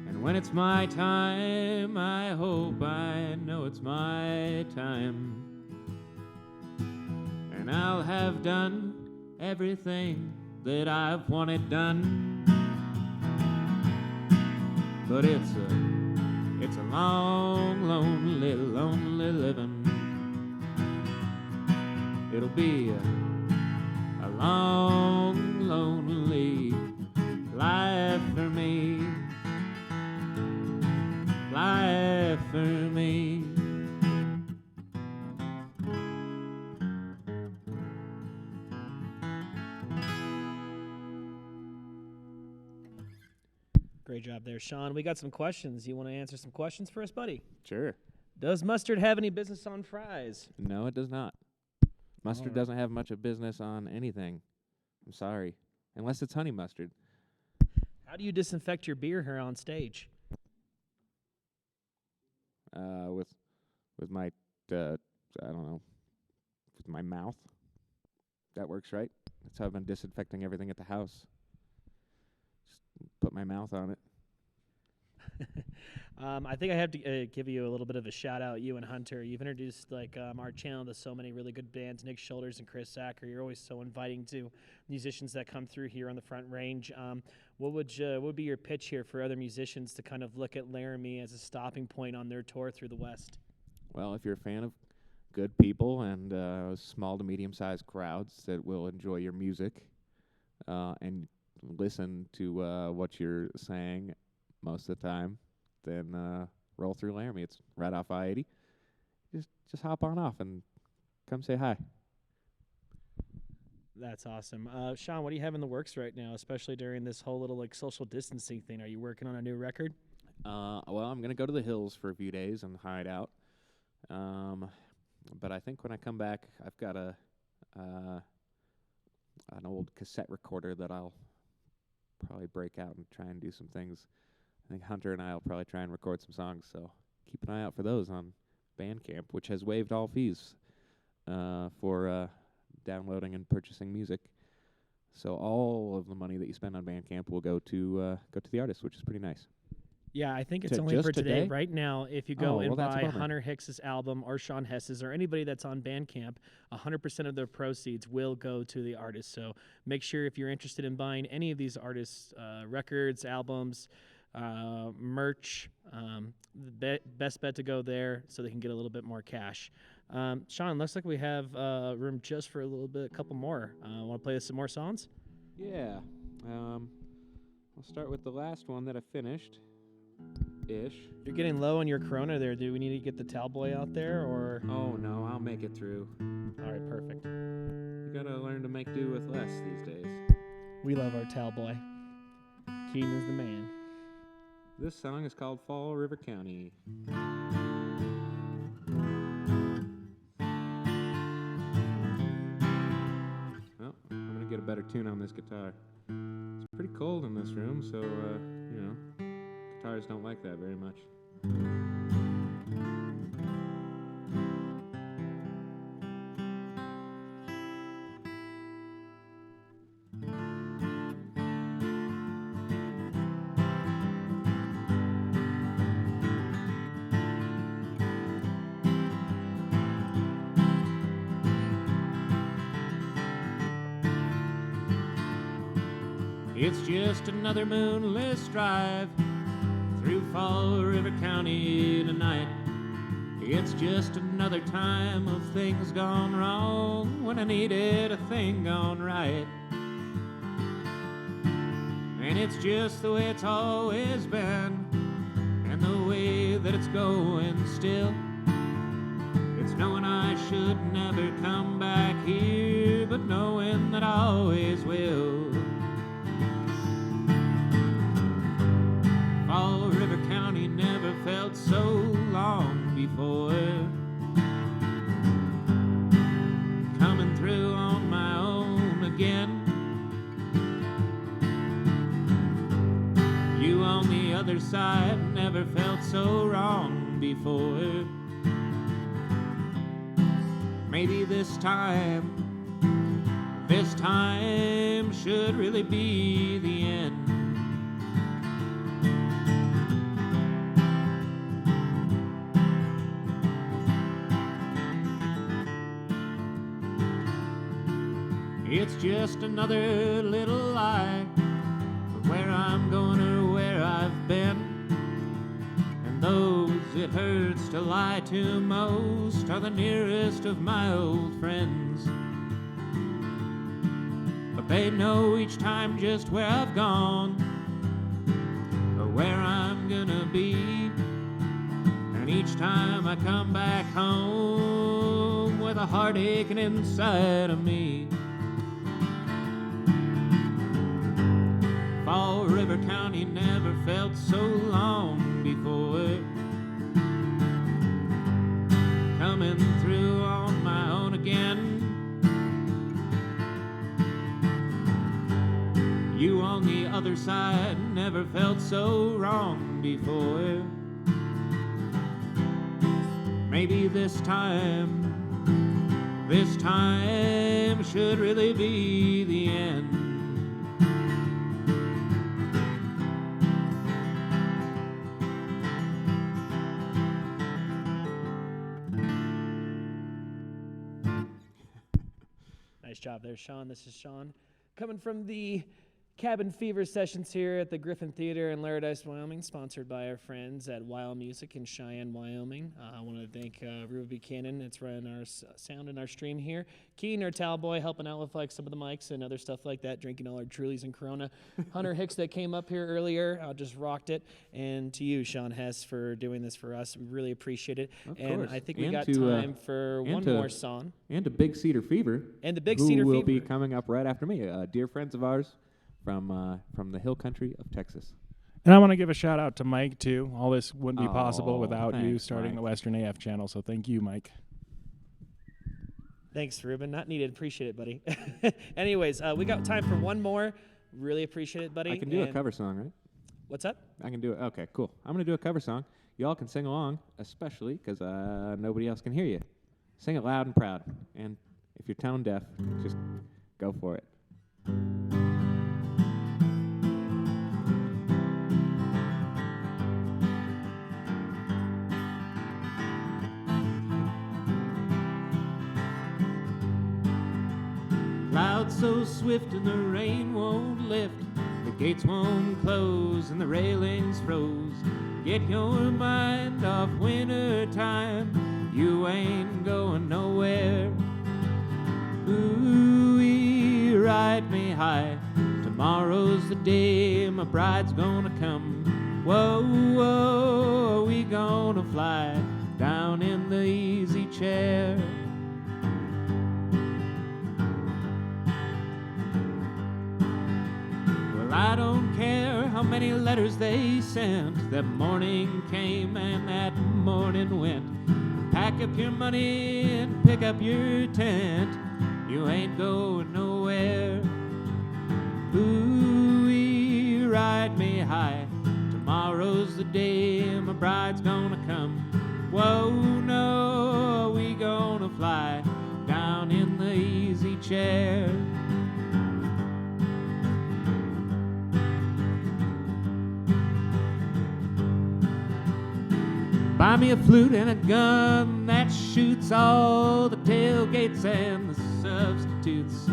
And when it's my time, I hope I know it's my time. And I'll have done everything that I've wanted done. But it's a long, lonely, lonely living. It'll be a long, lonely life for me. Life for me. Great job there, Sean. We got some questions. You want to answer some questions for us, buddy? Sure. Does mustard have any business on fries? No, it does not. Mustard Alright. doesn't have much of business on anything. I'm sorry. Unless it's honey mustard. How do you disinfect your beer here on stage? With my I don't know, with my mouth. That works, right? That's how I've been disinfecting everything at the house. Just put my mouth on it. I think I have to give you a little bit of a shout out, you and Hunter. You've introduced our channel to so many really good bands, Nick Shoulders and Chris Sacker. You're always so inviting to musicians that come through here on the Front Range. What would be your pitch here for other musicians to kind of look at Laramie as a stopping point on their tour through the West? Well, if you're a fan of good people and small to medium-sized crowds that will enjoy your music and listen to what you're saying most of the time, then roll through Laramie. It's right off I-80. Just hop on off and come say hi. That's awesome. Sean, what do you have in the works right now, especially during this whole little social distancing thing? Are you working on a new record? Well, I'm going to go to the hills for a few days and hide out. But I think when I come back, I've got an old cassette recorder that I'll probably break out and try and do some things. I think Hunter and I will probably try and record some songs, so keep an eye out for those on Bandcamp, which has waived all fees for downloading and purchasing music. So all of the money that you spend on Bandcamp will go to the artist, which is pretty nice. Yeah, I think it's To only just for today. today? Right now, if you Oh, go and well, that's a buy bummer. Hunter Hicks's album or Sean Hess's or anybody that's on Bandcamp, 100% of their proceeds will go to the artist. So make sure if you're interested in buying any of these artists' records, albums, merch, the best bet to go there so they can get a little bit more cash. Sean, looks like we have room just for a couple more. Want to play us some more songs? Yeah. I'll start with the last one that I finished. You're getting low on your Corona there. Do we need to get the towel boy out there, or? Oh, no, I'll make it through. All right, perfect. You gotta learn to make do with less these days. We love our towel boy. Keaton is the man. This song is called Fall River County. Well, I'm gonna get a better tune on this guitar. It's pretty cold in this room, so, guitars don't like that very much. It's just another moonless drive through Fall River County tonight. It's just another time of things gone wrong when I needed a thing gone right. And it's just the way it's always been, and the way that it's going still. It's knowing I should never come back here, but knowing that I always will. Fall River County never felt so long before. Coming through on my own again. You on the other side never felt so wrong before. Maybe this time should really be the end. It's just another little lie of where I'm going or where I've been. And those it hurts to lie to most are the nearest of my old friends. But they know each time just where I've gone or where I'm gonna be. And each time I come back home with a heart aching inside of me. Fall River County never felt so long before. Coming through on my own again. You on the other side never felt so wrong before. Maybe this time should really be the end. Nice job there, Sean. This is Sean coming from the Cabin Fever sessions here at the Griffin Theater in Laradise, Wyoming, sponsored by our friends at Wild Music in Cheyenne, Wyoming. I want to thank Ruby Buchanan. It's running our sound in our stream here. Keen, our towel boy, helping out with like some of the mics and other stuff like that, drinking all our Trulies and Corona. Hunter Hicks that came up here earlier, just rocked it. And to you, Sean Hess, for doing this for us. We really appreciate it. Of and course. I think we And got to, time for one more song. And to Big Cedar Fever. And the Big who Cedar will Fever be coming up right after me. Dear friends of ours from the hill country of Texas. And I want to give a shout out to Mike, too. All this wouldn't be possible without you thanks, starting Mike. the Western AF channel, so thank you, Mike. Thanks, Ruben. Not needed. Appreciate it, buddy. Anyways, we got time for one more. Really appreciate it, buddy. I can do a And- cover song, right? What's up? I can do it. Okay, cool. I'm going to do a cover song. Y'all can sing along, especially because nobody else can hear you. Sing it loud and proud. And if you're tone deaf, just go for it. Clouds so swift and the rain won't lift, the gates won't close and the railings froze. Get your mind off winter time, you ain't going nowhere. Ooh, ride me high, tomorrow's the day my bride's gonna come. Whoa, whoa, we gonna fly down in the easy chair. I don't care how many letters they sent. That morning came and that morning went. Pack up your money and pick up your tent. You ain't going nowhere. Ooh, ride me high. Tomorrow's the day my bride's gonna come. Whoa, no, we gonna fly down in the easy chair. Buy me a flute and a gun that shoots all the tailgates and the substitutes.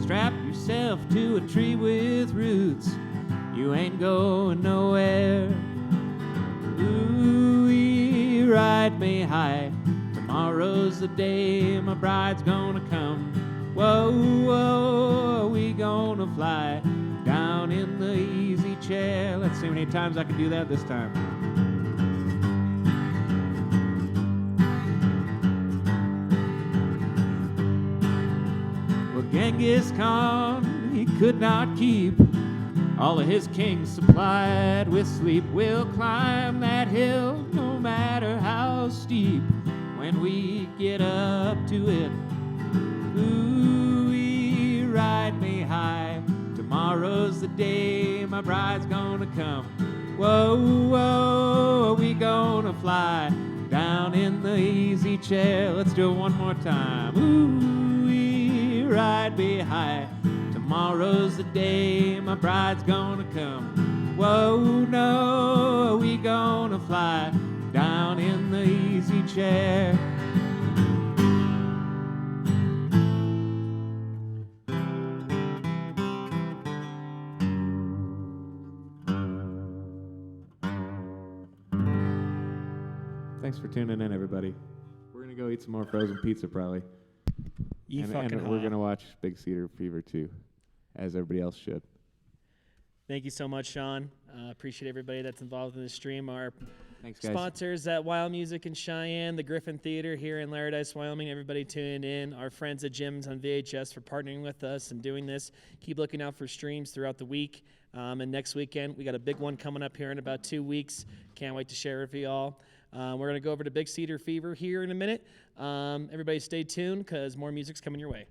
Strap yourself to a tree with roots. You ain't going nowhere. Ooh, ride me high. Tomorrow's the day my bride's gonna come. Whoa, whoa, we gonna fly down in the easy chair. Let's see how many times I can do that this time. Genghis Khan, he could not keep all of his kings supplied with sleep. We'll climb that hill no matter how steep when we get up to it. Ooh, ride me high. Tomorrow's the day my bride's gonna come. Whoa, whoa, we gonna fly down in the easy chair. Let's do it one more time. Ooh, ride me high. Tomorrow's the day my bride's gonna come. Whoa, no, we gonna fly down in the easy chair. Thanks for tuning in, everybody. We're gonna go eat some more frozen pizza, probably. And we're going to watch Big Cedar Fever, too, as everybody else should. Thank you so much, Sean. Appreciate everybody that's involved in the stream. Our Thanks, guys. sponsors at Wild Music in Cheyenne, the Griffin Theater here in Laradise, Wyoming. Everybody tuned in. Our friends at Jim's on VHS for partnering with us and doing this. Keep looking out for streams throughout the week. And next weekend, we got a big one coming up here in about 2 weeks. Can't wait to share it with you all. We're going to go over to Big Cedar Fever here in a minute. Everybody stay tuned because more music's coming your way.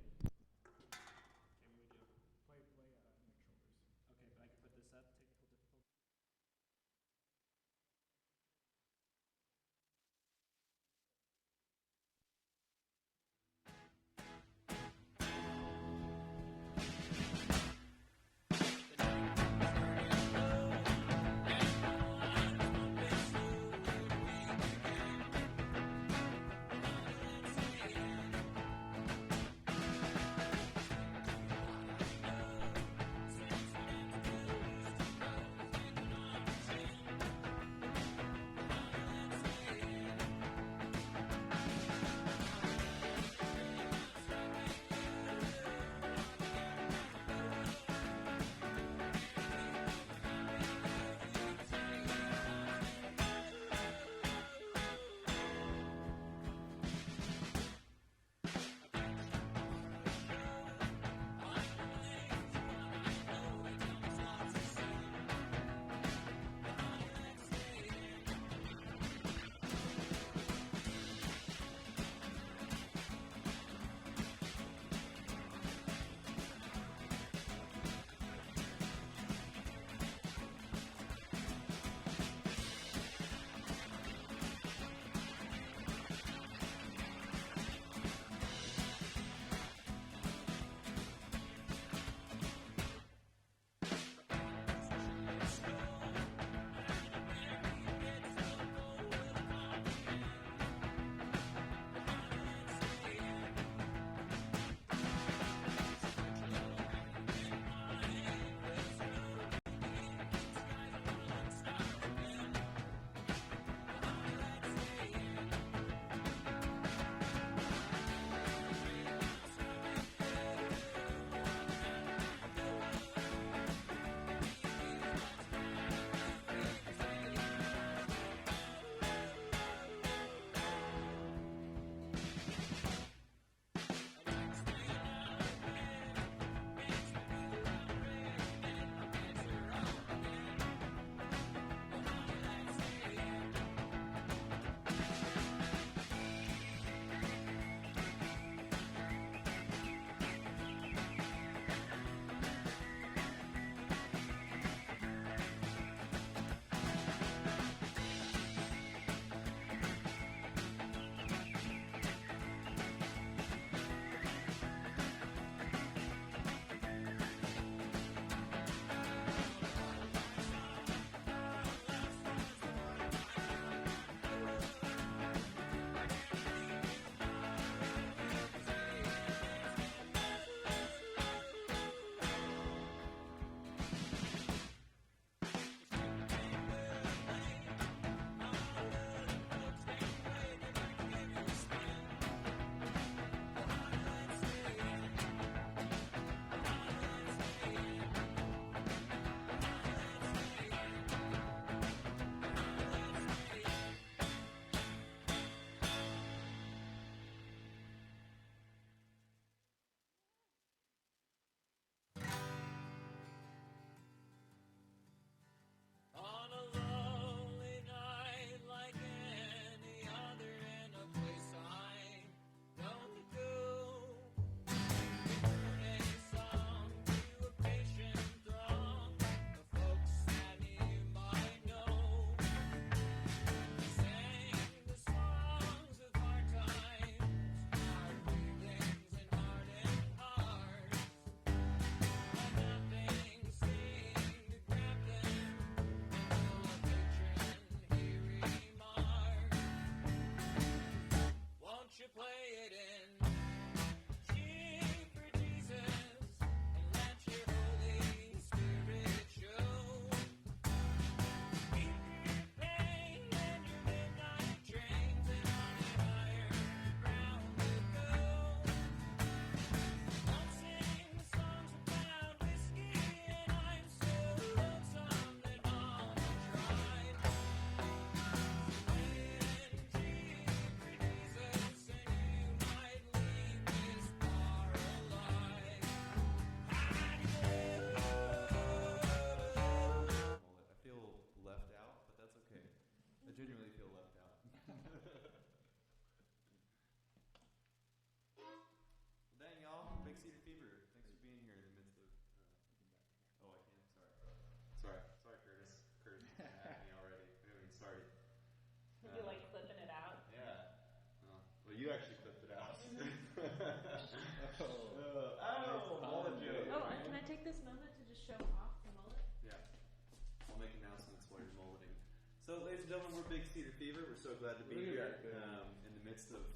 So, ladies and gentlemen, we're Big Cedar Fever. We're so glad to be here in the midst of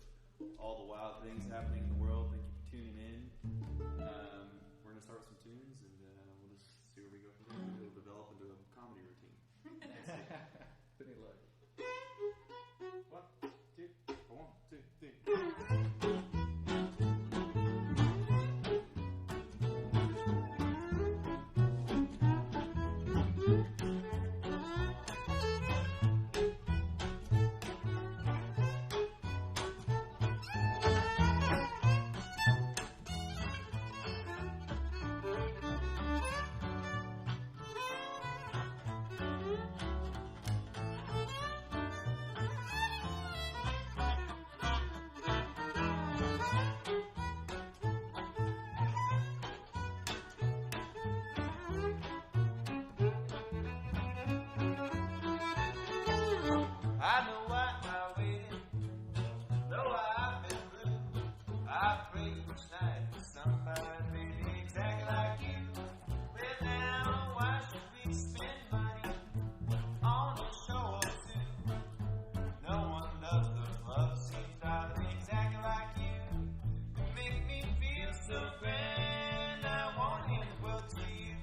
all the wild things happening in the world. Thank you for tuning in. We're going to start with some tunes, and we'll just see where we go from there. It'll develop into a comedy routine. Good luck. 1, 2, 3. I know why I waited, though I've been blue. I pray each night for somebody, baby, exactly like you. Well, now, why should we spend money on a show or two? No one loves the love scenes driving exactly like you. You make me feel so grand, I want to hand the world to you.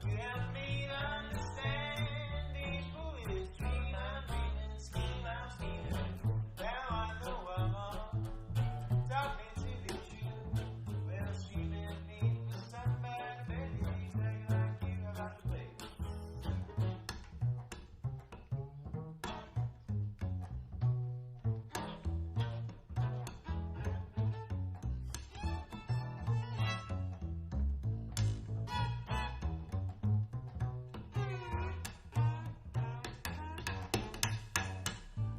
You help me to understand these foolish dreams I'm dreaming, scheme I'm scheming. Now I know I'm on, talking to the truth. Well, she meant me for somebody, baby, exactly like you. I got to play.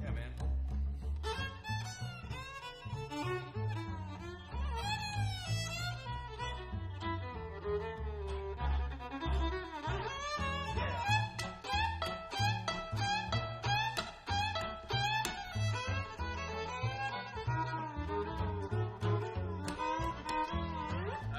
Yeah, man.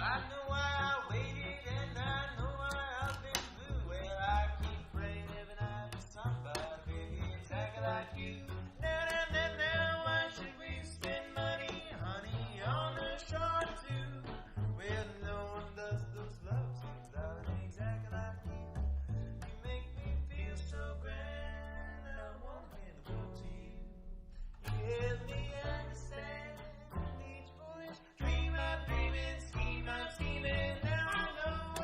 I know why I waited and I know why I've been blue. Well, I keep praying every night for somebody, baby, exactly like you. Now, why should we spend money, honey, on the shore too? Well, no one does those love scenes out exactly like you. You make me feel so grand, I want to hand the world to you. You help me understand each foolish dream I'm dreaming, scheme I'm scheming. Now I know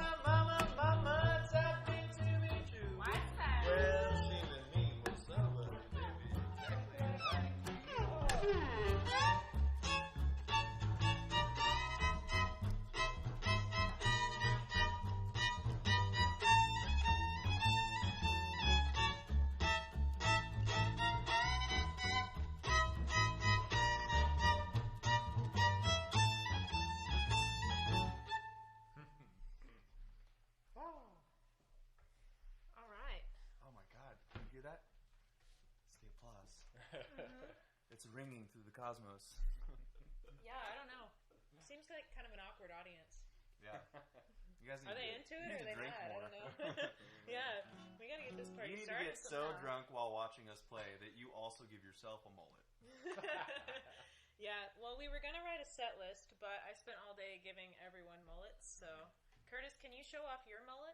mama's happening to be true. What's that? Well, she and me was somebody, baby, exactly like you. All right. Oh my God! Can you hear that? It's the applause. It's ringing through the cosmos. Yeah, I don't know. Seems like kind of an awkward audience. Yeah. You guys need Are they to, into you it need or are to they drink not? I more. don't know. Yeah, we gotta get this party You need to started. get so somehow. drunk while watching us play that you also give yourself a mullet. Yeah, well, we were gonna write a set list, but I spent all day giving everyone mullets. So, Curtis, can you show off your mullet?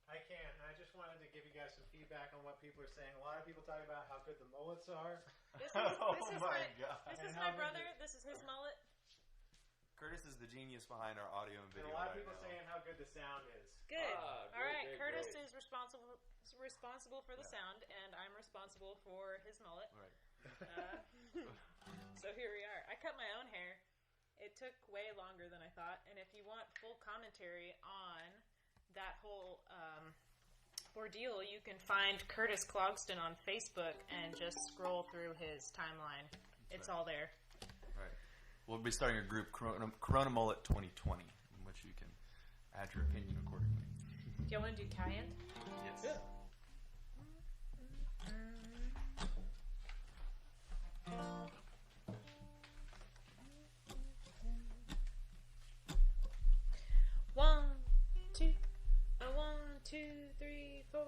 I can. I just wanted to give you guys some feedback on what people are saying. A lot of people talking about how good the mullets are. This is, Oh this is my my, God. This is And my how brother. good This is his mullet. Curtis is the genius behind our audio and And video. a lot of right people now. saying how good the sound is. Good. Ah, All right, great, Curtis great. is responsible for the sound, and I'm responsible for his mullet. Right. So here we are. I cut my own hair. It took way longer than I thought, and if you want full commentary on that whole ordeal, you can find Curtis Clogston on Facebook and just scroll through his timeline. It's all there. Right. We'll be starting a group, Corona Mullet 2020, in which you can add your opinion accordingly. Do you want to do Cayenne? Yes. One, two, 1, 2, 3, 4.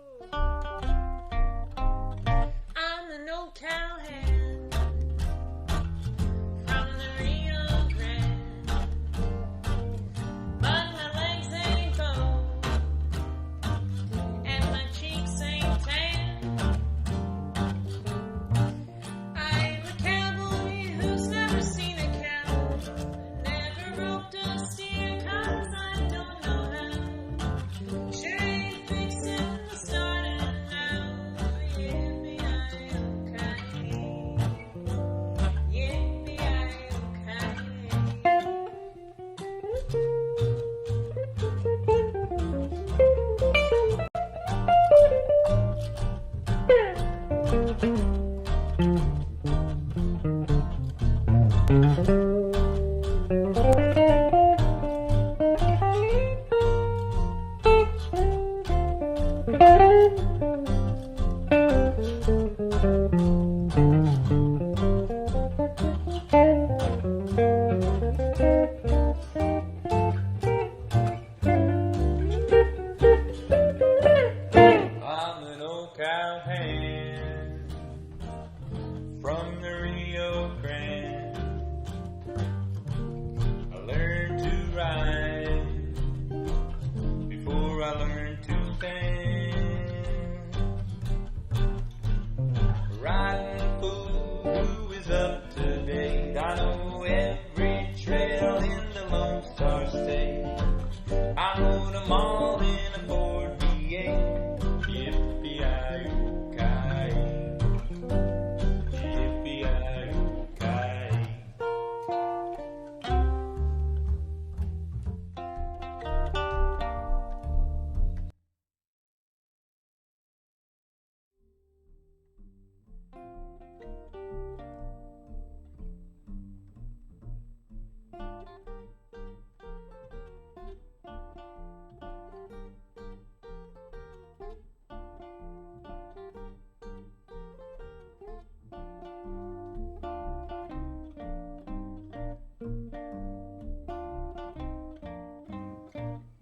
I'm an old cowhand from the Rio Grande. I learned to ride before I learned to stand. Riding fool who is up to date. I know every trail in the Lone Star State. I rode them all in a Ford V8. Yippee-i-oh-ki-yay. Yippee-i-oh-ki-yay.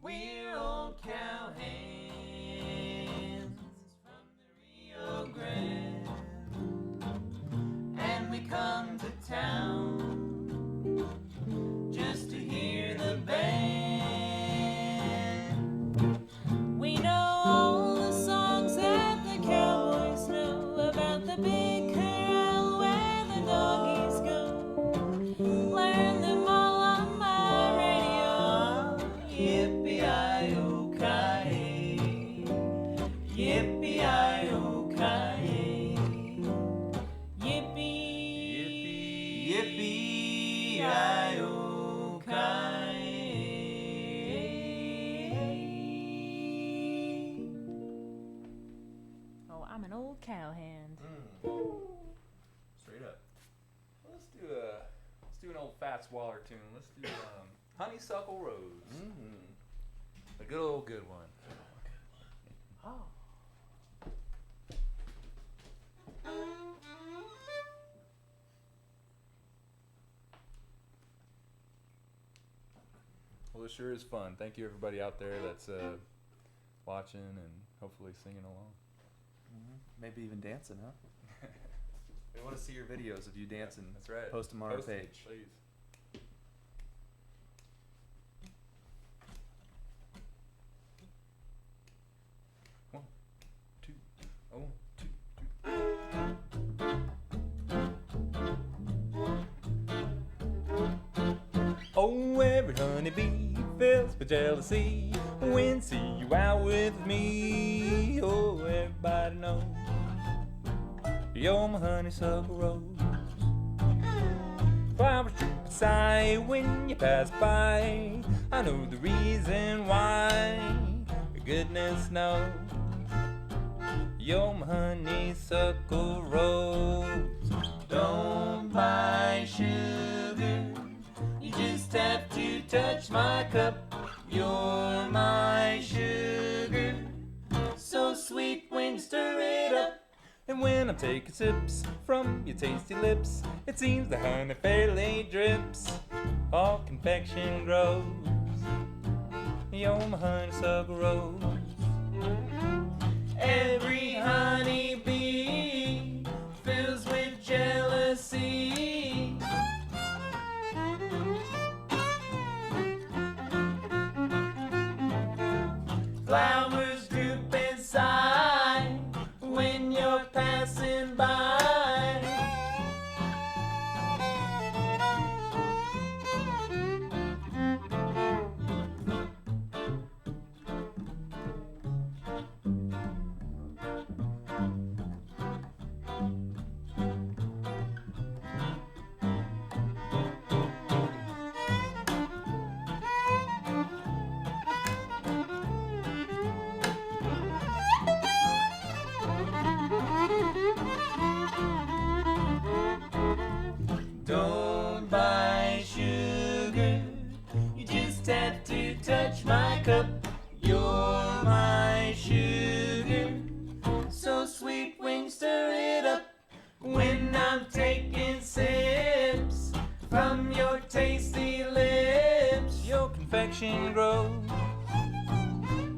We're old cowhands from the Rio Grande, and we come to town just to hear the band. We know all the songs that the cowboys know about the big corral where the doggies go. Learn them all on my radio. Yippee-i-oh-ki-yay. Yippee-i-oh-ki-yay. Yippee-i-oh-ki-yay. Oh, I'm an old cowhand. Straight up. Let's do an old Fats Waller tune. Let's do Honeysuckle Rose. A good old good one. Oh. Well, it sure is fun. Thank you everybody out there that's watching and hopefully singing along. Maybe even dancing, huh? We want to see your videos of you dancing. That's right. Post them on our Post them, page. please. One, two, oh, two, two. Oh, every honeybee fills with jealousy when see you out with me. Oh, everybody knows you're my honeysuckle rose. Flowers droop sigh when you pass by. I know the reason why. Goodness knows you're my honeysuckle rose. Don't buy sugar, you just have to touch my cup. You're my sugar, so sweet when you stir it up. And when I'm taking sips from your tasty lips, it seems the honey fairly drips. All confection grows. You're my honeysuckle rose. Every honeybee fills with jealousy. Flowers droop and sigh when you're passing by.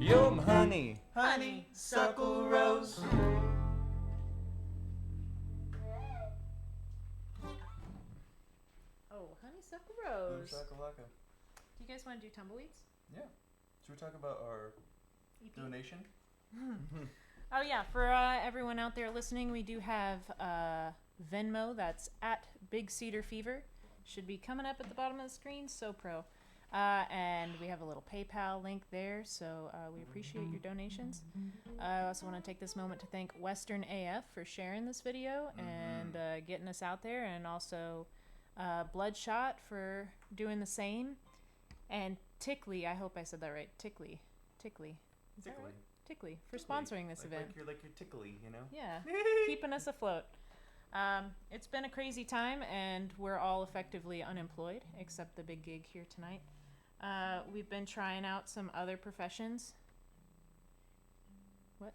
You're my honey. honeysuckle rose. Oh, honeysuckle rose. Do Shakalaka. you guys want to do tumbleweeds? Yeah. Should we talk about our EP? donation? Oh yeah, for everyone out there listening, we do have Venmo. That's at Big Cedar Fever. Should be coming up at the bottom of the screen. So pro. And we have a little PayPal link there, so we appreciate your donations. I also want to take this moment to thank Western AF for sharing this video and getting us out there, and also Bloodshot for doing the same, and Tickley, I hope I said that right, Tickley. Is that right? Tickley for sponsoring this event. Like you're tickly, you know? Yeah, keeping us afloat. It's been a crazy time, and we're all effectively unemployed, except the big gig here tonight. We've been trying out some other professions. What?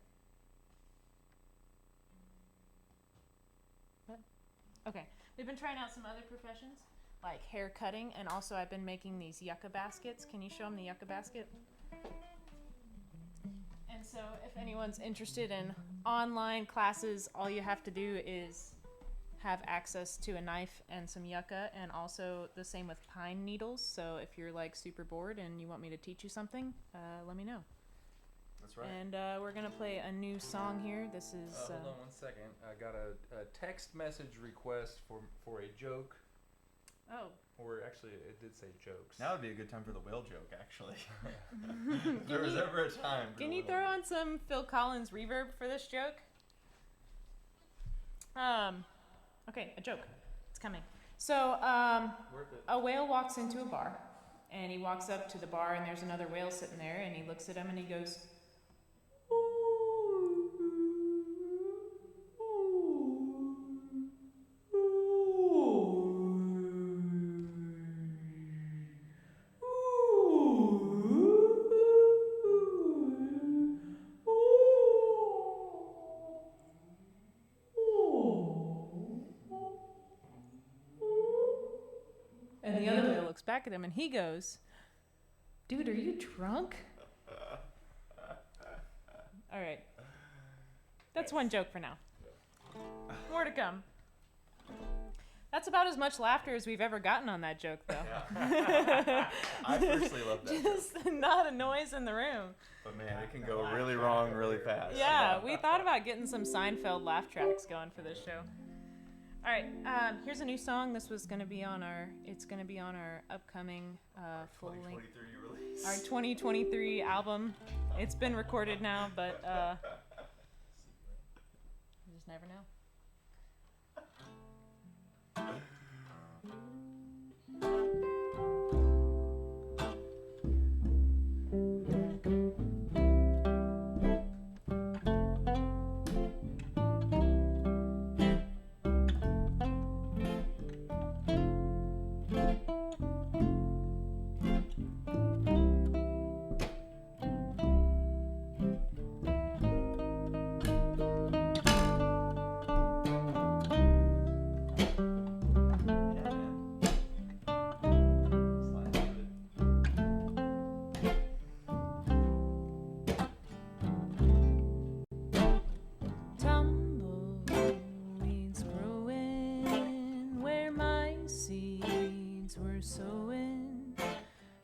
Okay. We've been trying out some other professions, like hair cutting, and also I've been making these yucca baskets. Can you show them the yucca basket? And so if anyone's interested in online classes, all you have to do is have access to a knife and some yucca, and also the same with pine needles. So if you're like super bored and you want me to teach you something, let me know. That's right. And we're gonna play a new song here. This is Hold on 1 second. I got a text message request for a joke. oh, Or actually, it did say jokes. Now would be a good time for the whale joke, actually. If there was ever a time. For can the you whale throw joke. on some Phil Collins reverb for this joke? Okay, a joke. It's coming. So, Worth it. a whale walks into a bar, and he walks up to the bar, and there's another whale sitting there, and he looks at him, and he goes, and the other whale looks back at him, and he goes, "Dude, are you drunk?" All right. That's one joke for now. More to come. That's about as much laughter as we've ever gotten on that joke, though. I personally love that joke. Just not a noise in the room. But man, it can go really wrong really fast. Yeah, we thought about getting some Seinfeld laugh tracks going for this show. All right, here's a new song. This was gonna be on our. It's gonna be on our upcoming full length. 2023 release. Our 2023 album. It's been recorded now, but you just never know. Tumbleweeds growing where my seeds were sowing.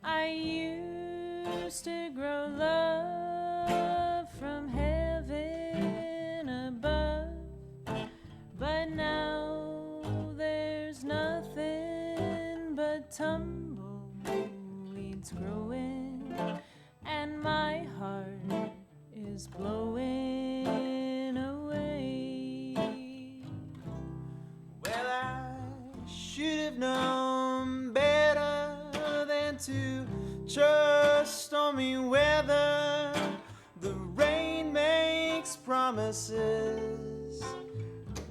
I used to grow love from heaven above, but now there's nothing but tumbleweeds growing, and my heart is blowing away. Well, I should have known better than to trust stormy weather. The rain makes promises,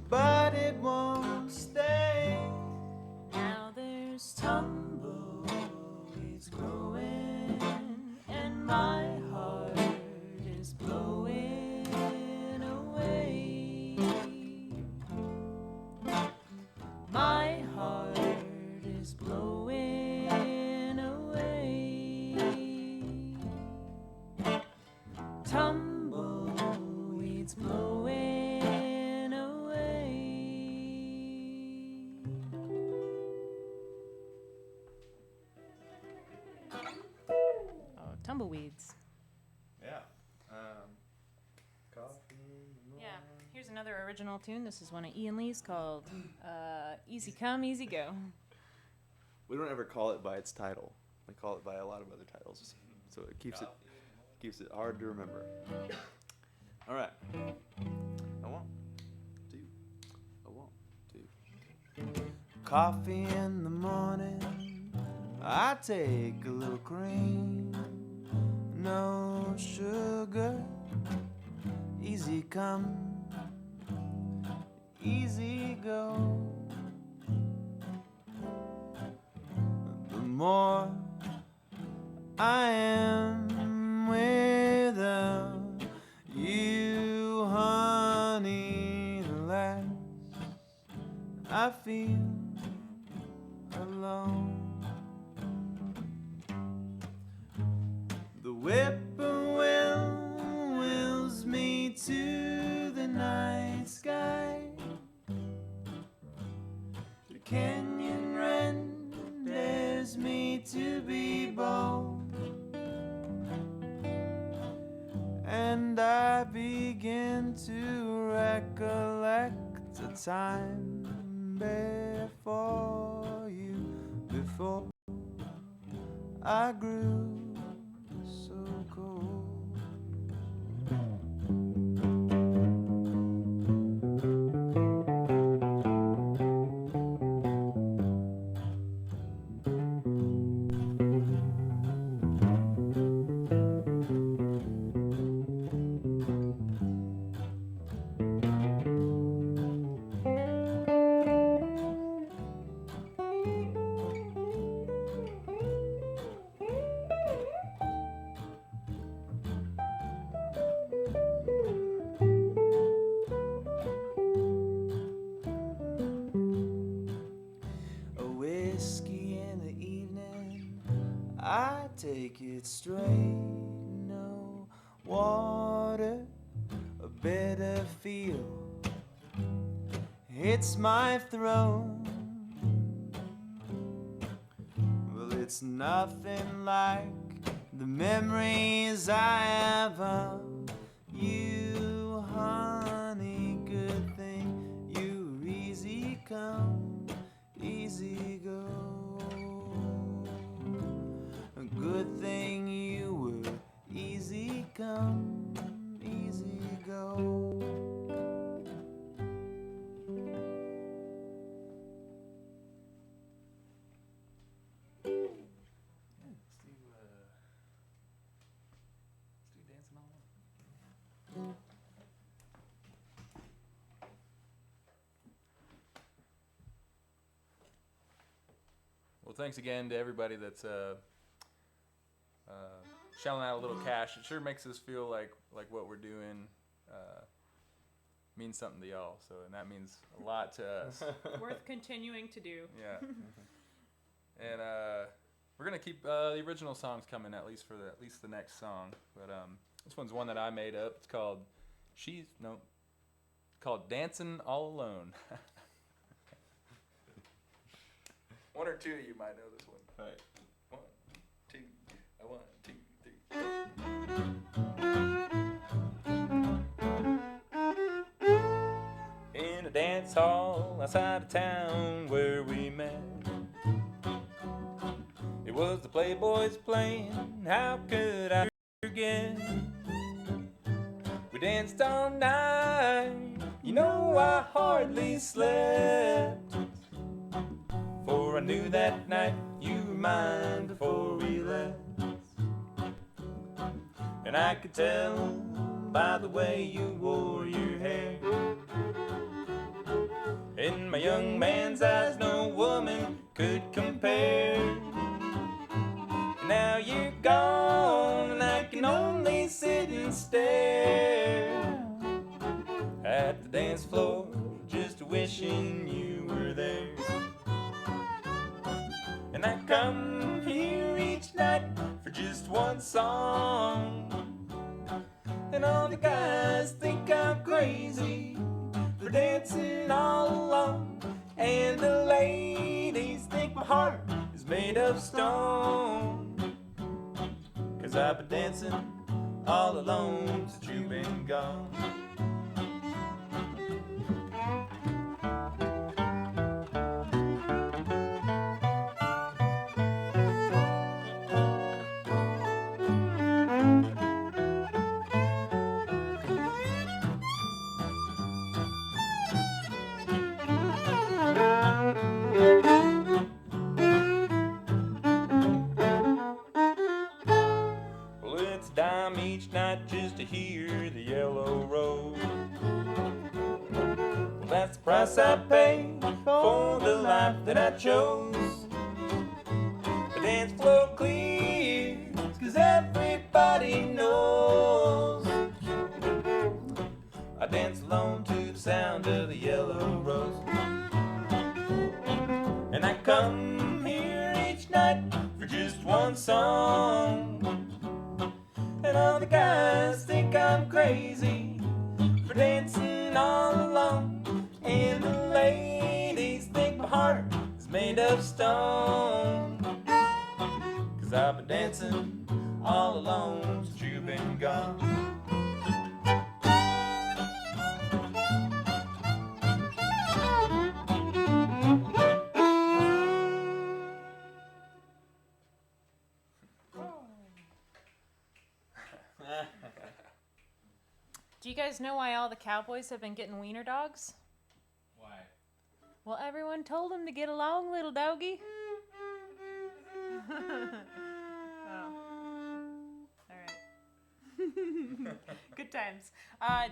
but it won't stay. Now there's tumbleweeds growing, and my heart is blowing away. My heart is blowing away. tumbleweeds blowing away. Oh, tumbleweeds. Yeah. Yeah, here's another original tune. This is one of Ian Lee's called Easy Come, Easy Go. We don't ever call it by its title. We call it by a lot of other titles, so it keeps it hard to remember. All right. I want to. Coffee in the morning. I take a little cream, no sugar. Easy come, easy go. The more I am without you, honey, the less I feel alone. The whippoorwill wills me to the night sky. The canyon wren dares me to be bold, and I begin to recollect a time before you, before I grew so cold. I take it straight, no water, a bitter feel hits my throat. Well, it's nothing like the memories I have of you, honey. Good thing you were easy come, easy go. Good thing you were easy come, easy go. Dancing All Alone. Well, thanks again to everybody that's shelling out a little cash. It sure makes us feel like what we're doing means something to y'all. So, and that means a lot to us. Worth continuing to do. Yeah. And we're gonna keep the original songs coming at least for at least the next song. But this one's one that I made up. It's called Dancing All Alone. One or two of you might know this one. All right. 1, 2, 1, 2, 3. In a dance hall outside of town where we met, it was the Playboys playing. How could I forget? We danced all night. You know I hardly slept, for I knew that night you were mine before we left. And I could tell by the way you wore your hair. In my young man's eyes no woman could compare. And now you're gone and I can only sit and stare at the dance floor, just wishing you were there. And I come here each night for just one song, And all the guys think I'm crazy for dancing all alone. And the ladies think my heart is made of stone. 'Cause I've been dancing all alone since you've been gone. Well, it's a dime each night just to hear the yellow rose. Well, that's the price I pay for the life that I chose. The dance floor clears, 'cause everybody knows I dance alone to the sound of the yellow rose. And I come here each night for just one song. And all the guys think I'm crazy for dancing all alone. And the ladies think my heart is made of stone. 'Cause I've been dancing all alone since you've been gone. Do you guys know why all the cowboys have been getting wiener dogs? Why? Well, everyone told them to get along, little doggy. Oh. All right. Good times.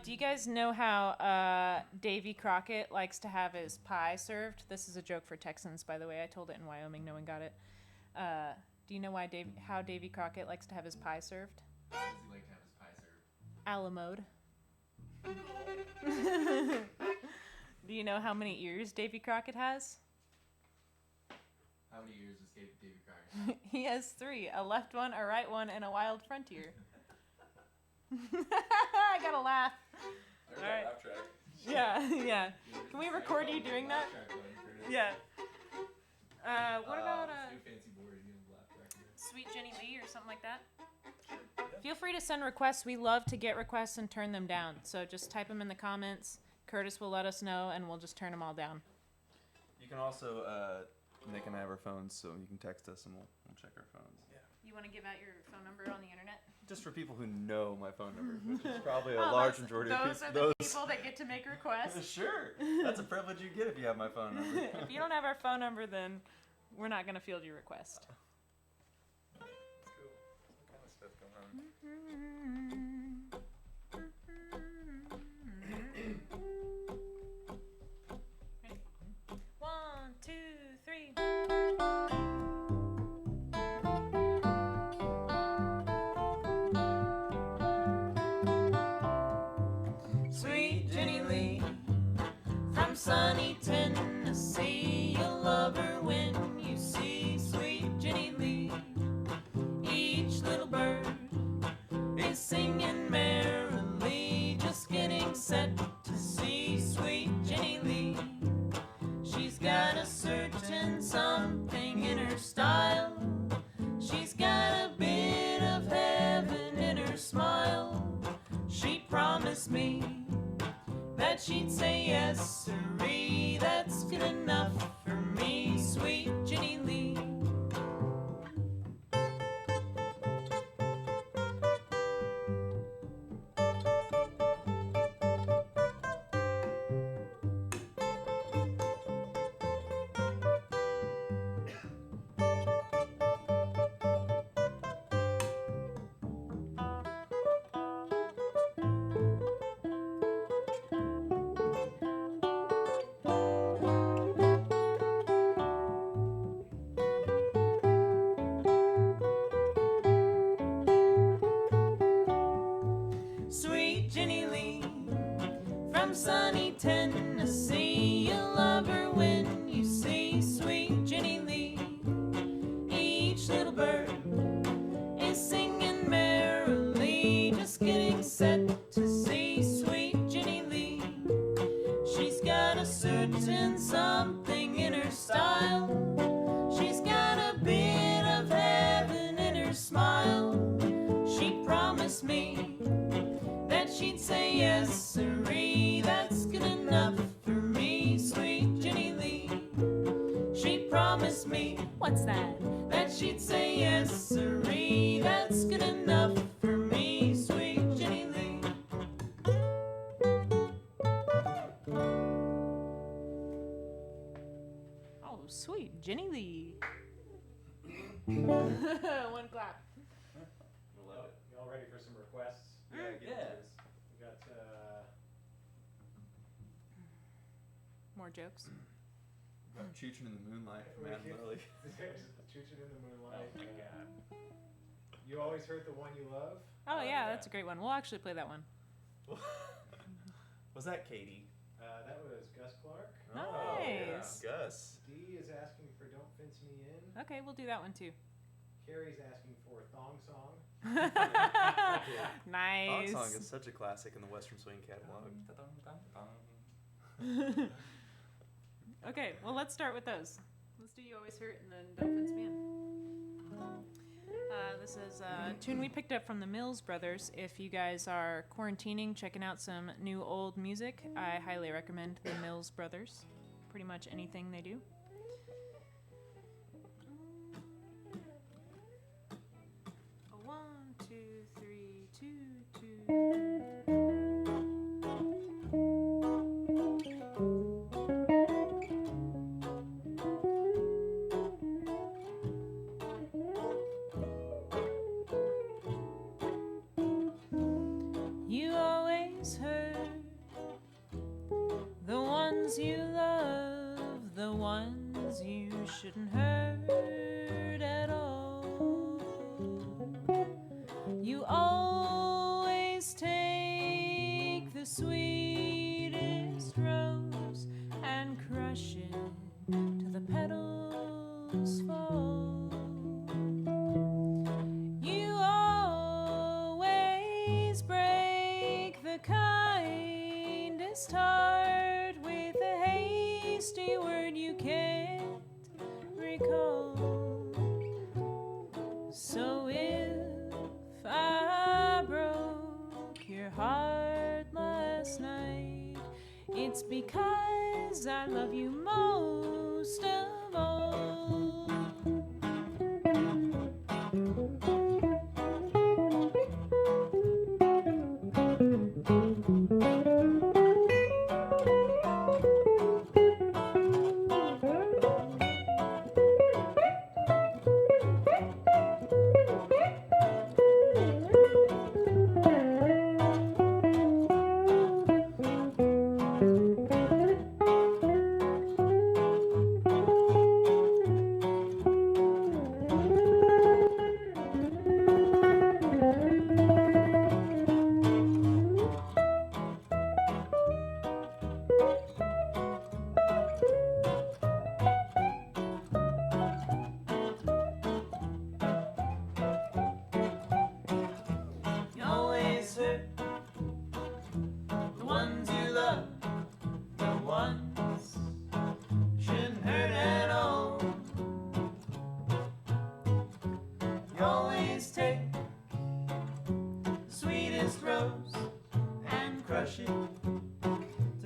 Do you guys know how Davy Crockett likes to have his pie served? This is a joke for Texans, by the way. I told it in Wyoming. No one got it. Do you know how Davy Crockett likes to have his pie served? How does he like to have his pie served? A la mode. Do you know how many ears Davy Crockett has? How many ears does Davy Crockett? He has 3, a left one, a right one, and a wild front ear. I gotta laugh. There's All right. that laugh track. Yeah. Can we record you doing that? Yeah. What about fancy board, you know, laugh track. Sweet Jenny Lee or something like that? Feel free to send requests. We love to get requests and turn them down. So just type them in the comments. Curtis will let us know, and we'll just turn them all down. You can also, Nick and I have our phones, so you can text us and we'll check our phones. Yeah. You want to give out your phone number on the internet? Just for people who know my phone number, which is probably a Oh, large majority of people. Those are the people that get to make requests. Sure. That's a privilege you get if you have my phone number. If you don't have our phone number, then we're not going to field your request. That's cool. What kind of stuff going on? 1, 2, 3. Sweet Jenny Lee from sunny Tennessee, you'll love her when you see sweet Jenny Lee. Each little bird is singing merrily, just getting set to see sweet Jenny Lee. She's got a certain something in her style. She's got a bit of heaven in her smile. She promised me that she'd say yes, sirree. That's good enough for me, sweet Jenny Lee. Sweet Jenny Lee from sunny Tennessee, you'll love her when you see sweet Jenny Lee. Each little bird is singing merrily, just getting set she'd say yes, sirree, that's good enough for me. Sweet Jenny Lee, she promised me, What's that? that she'd say yes, sirree, that's good enough for me. Sweet Jenny Lee. Oh, sweet Jenny Lee. One clap. Love it. Y'all ready for some requests? Yeah. Get into this. We got More jokes. Got Chooching in the Moonlight from Adam Lilly. Chooching in the Moonlight. Oh my God. You always hurt the one you love. Oh yeah, that's a great one. We'll actually play that one. Was that Katie? That was Gus Clark. Oh, yeah. Nice. Gus. Dee is asking for Don't Fence Me In. Okay, we'll do that one too. Carrie's asking for Thong Song. Nice. Thong Song is such a classic in the Western Swing catalog. Okay, well let's start with those. Let's do You Always Hurt and then Don't Fence Me In. This is a tune we picked up from the Mills Brothers. If you guys are quarantining, checking out some new old music, I highly recommend the Mills Brothers. Pretty much anything they do. A 1, 2, 3, 2, 2. You always hurt the ones you love, the ones you shouldn't hurt at all. You always take the sweetest rose and crush it till the petals fall. You always break the kindest heart with a hasty word you can't recall. So if I broke your heart last night, it's because I love you most of all. You always hurt the ones you love, the ones you shouldn't hurt at all. You always take the sweetest rose and crush it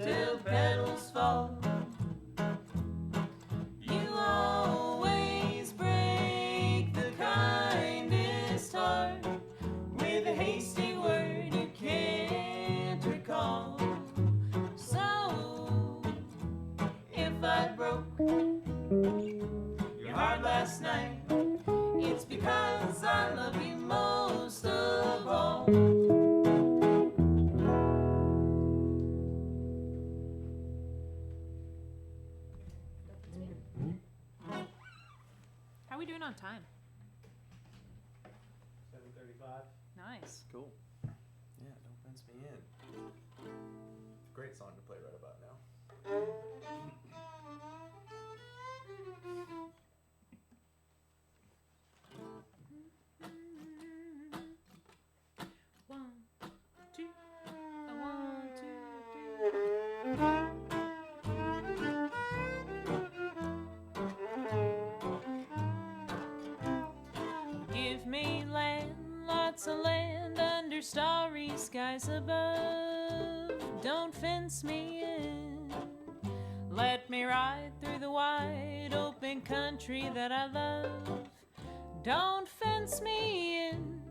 till petals fall. You always break the kindest heart with a hasty word you can't recall. So, if I broke your heart last night, it's because I love you most of all. How are we doing on time? 7:35. Nice. Cool. Yeah, Don't Fence Me In. Great song to play right about now. One, two, one, two, three. Give me land, lots of land under starry skies. skies above. Don't fence me in. Let me ride through the wide open country that I love. Don't fence me in.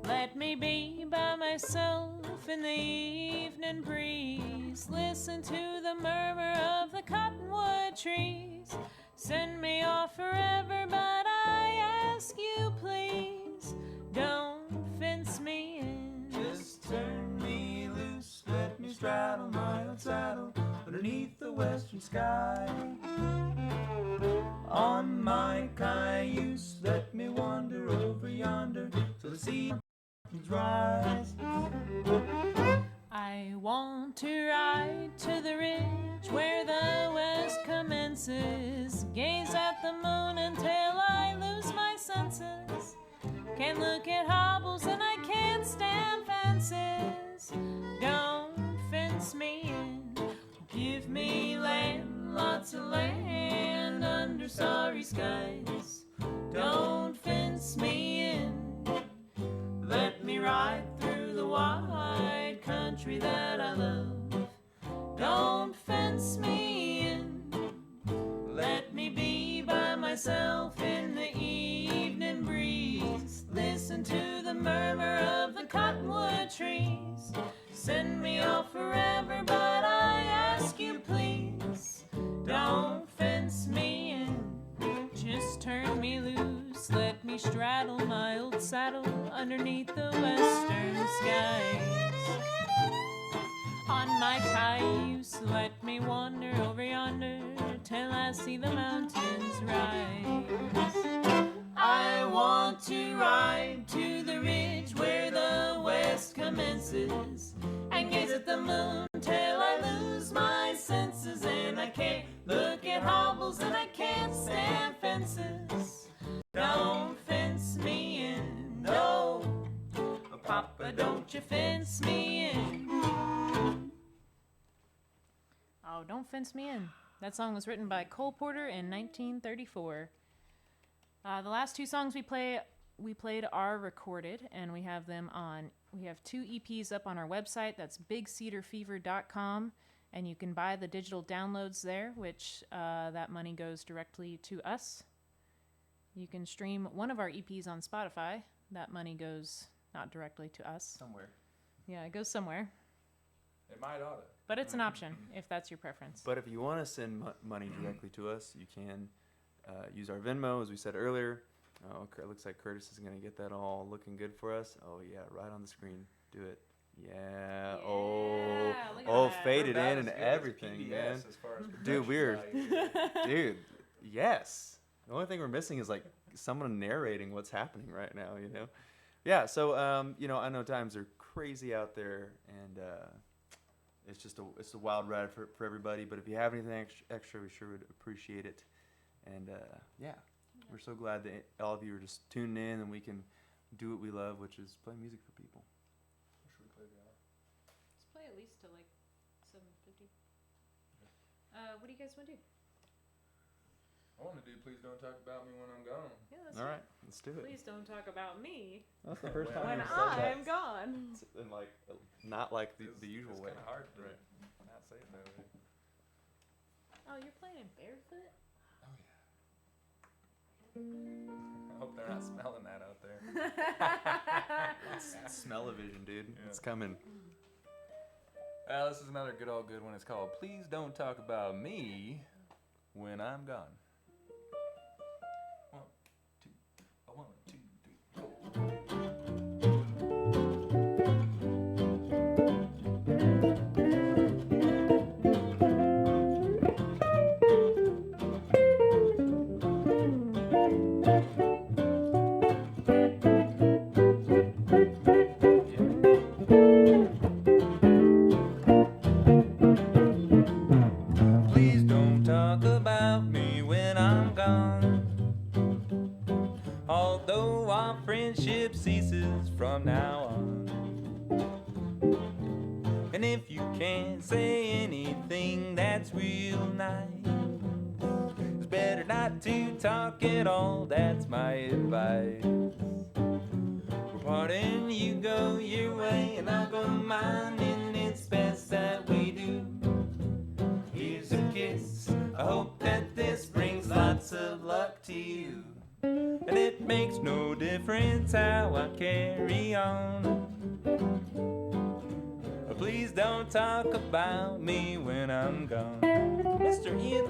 Let me be by myself in the evening breeze. Listen to the murmur of the cottonwood trees. Send me off forever, but I ask you please, don't fence me in. Just turn me loose, let me straddle my old saddle underneath the western sky. On my cayuse, let me wander over yonder till the sea rise. I want to ride to the ridge where the west commences. Gaze at the moon until I lose my senses. Can't look at hobbles and I can't stand fences. Don't fence me in. Give me land, lots of land under starry skies. Don't fence me in. Let me ride through the wide country that I love. Don't fence me in. Let me be by myself in the evening breeze. Listen to the murmur of the cottonwood trees. Send me off forever, but I ask you please, don't fence me in. Just turn me loose, let me straddle my old saddle underneath the western skies. On my cayuse, let me wander over yonder till I see the mountains rise. I want to ride to the ridge where the west commences and gaze at the moon till I lose my senses. And I can't look at hobbles and I can't stand fences. Don't fence me in, no, Papa, don't you fence me in. Oh, don't fence me in. That song was written by Cole Porter in 1934. The last two songs we played are recorded, and we have them on. We have 2 EPs up on our website. That's bigcedarfever.com, and you can buy the digital downloads there, which that money goes directly to us. You can stream one of our EPs on Spotify. That money goes not directly to us. Somewhere. Yeah, it goes somewhere. It might oughta. But it's an option if that's your preference. But if you want to send money directly to us, you can use our Venmo, as we said earlier. Oh, it looks like Curtis is going to get that all looking good for us. Oh, yeah, right on the screen. Do it. Yeah. look at Oh, that. faded We're about in as and good as everything, PBS man. as far as Dude, we're, production value. dude, yes. The only thing we're missing is like someone narrating what's happening right now, you know? Yeah, so, I know times are crazy out there, and it's just a wild ride for everybody. But if you have anything extra, we sure would appreciate it. And we're so glad that all of you are just tuning in and we can do what we love, which is play music for people. What should we play, Biala? Let's play at least till like 7:50. What do you guys want to do? I want to do Please Don't Talk About Me When I'm Gone. Yeah, let's All right, let's do it. Please don't talk about me That's the first When time when we've said I'm that gone. in like not like the usual way. It's kind of hard to not say it that way. Oh, you're playing barefoot? Oh, yeah. I hope they're not smelling that out there. Smell-o-vision, dude. Yeah. It's coming. Well, this is another good old good one. It's called Please Don't Talk About Me When I'm Gone. 1, 2, 1, 2, 3, 4. Please don't talk about me when I'm gone. Although our friendship ceases from now on. And if you can't say anything that's real nice, it's better not to talk at all, that's my advice. We're pardon, you go your way and I'll go mine, and it's best that we do. Here's a kiss, I hope that this brings lots of luck to you. And it makes no difference how I carry on. Please don't talk about me when I'm gone. Mr. Ian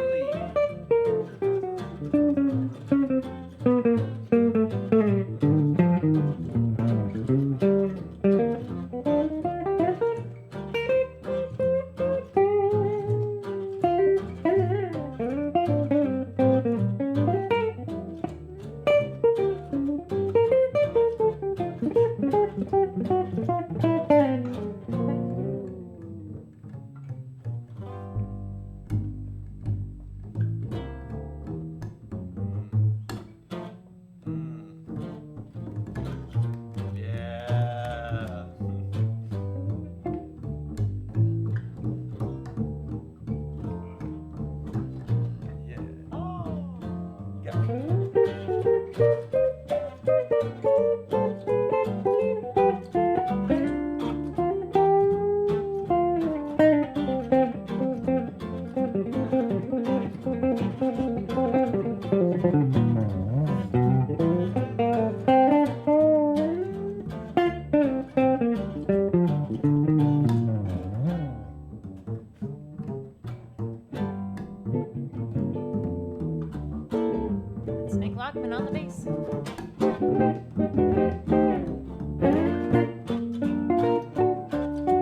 Snake Lockman on the bass.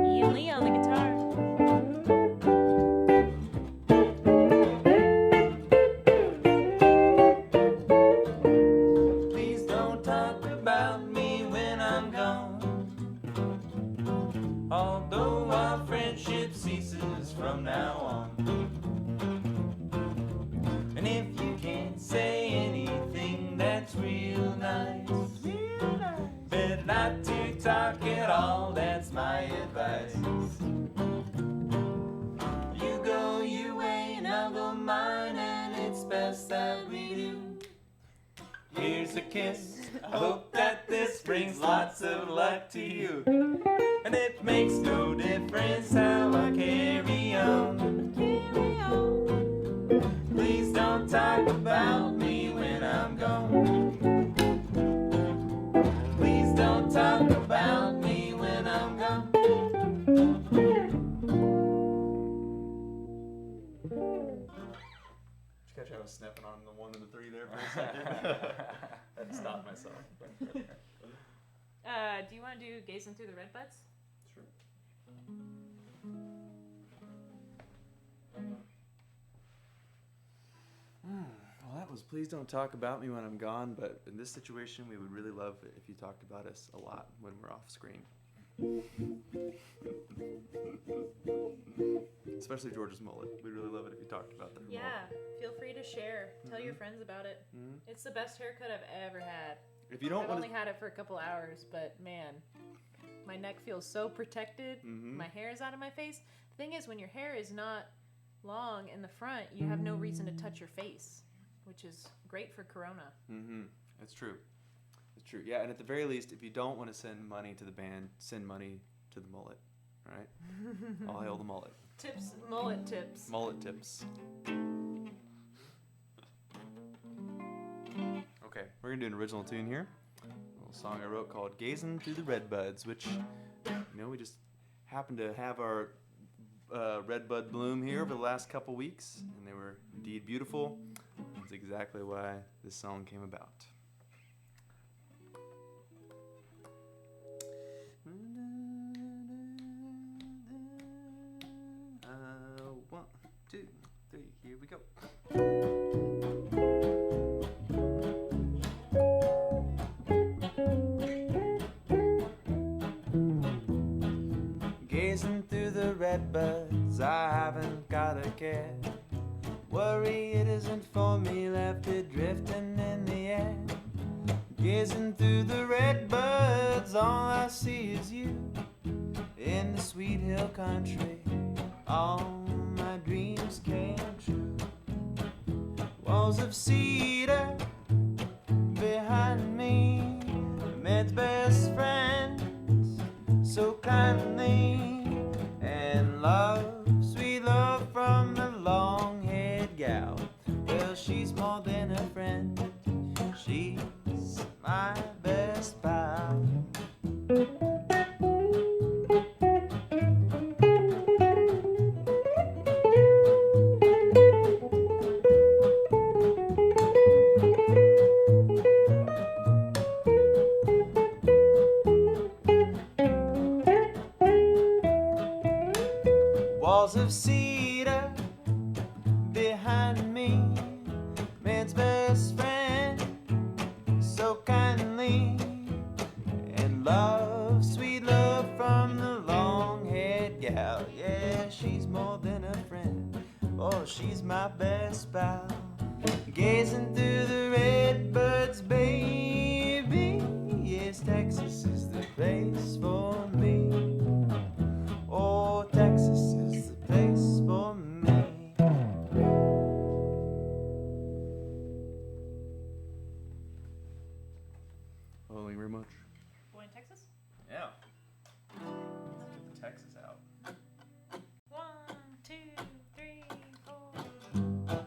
Ian Lee on the guitar. Please don't talk about me when I'm gone. Although our friendship ceases from now on. And if you can't say anything that's real nice, better not to talk at all, that's my advice. You go your way and I'll go mine, and it's best that we do. Here's a kiss, I hope that this brings lots of luck to you. And it makes no difference how I carry on. Please don't talk about me when I'm gone. Please don't talk about me when I'm gone. Did you catch I was snapping on the 1 and the 3 there for a second? I had to stop myself. Do you want to do Gazing Through the Redbuds? Sure. Well, that was Please Don't Talk About Me When I'm Gone, but in this situation, we would really love it if you talked about us a lot when we're off screen. Especially George's mullet. We'd really love it if you talked about that. Yeah, feel free to share. Tell your friends about it. It's the best haircut I've ever had. If you don't I've want only had it for a couple hours, but man, my neck feels so protected. My hair is out of my face. The thing is, when your hair is not long in the front, you have no reason to touch your face, which is great for Corona. It's true. It's true. Yeah, and at the very least, if you don't want to send money to the band, send money to the mullet. All right? All hail the mullet. Tips, mullet tips. Mullet tips. Okay, we're gonna do an original tune here. A little song I wrote called "Gazing Through the Redbuds," which, we just happened to have our redbud bloom here over the last couple weeks, and they were indeed beautiful. That's exactly why this song came about. 1, 2, 3, here we go. Gazing through the redbuds, I haven't got a care. Worry it isn't for me, left it drifting in the air. Gazing through the redbuds, all I see is you. In the sweet hill country, all my dreams came true. Walls of cedar behind me, Med's best friend lean. And love, sweet love from the long-haired gal. Well, she's more than a friend. She's my best pal. Walls of cedar behind me, man's best friend, so kindly. And love, sweet love from the long-haired gal. Yeah, she's more than a friend. Oh, she's my best pal. Gazing through the redbirds, baby. Yes, Texas is the place for me. Oh, Texas is the place for me. Well, thank you very much. Boy in Texas? Yeah. Get the Texas out. 1, 2, 3, 4.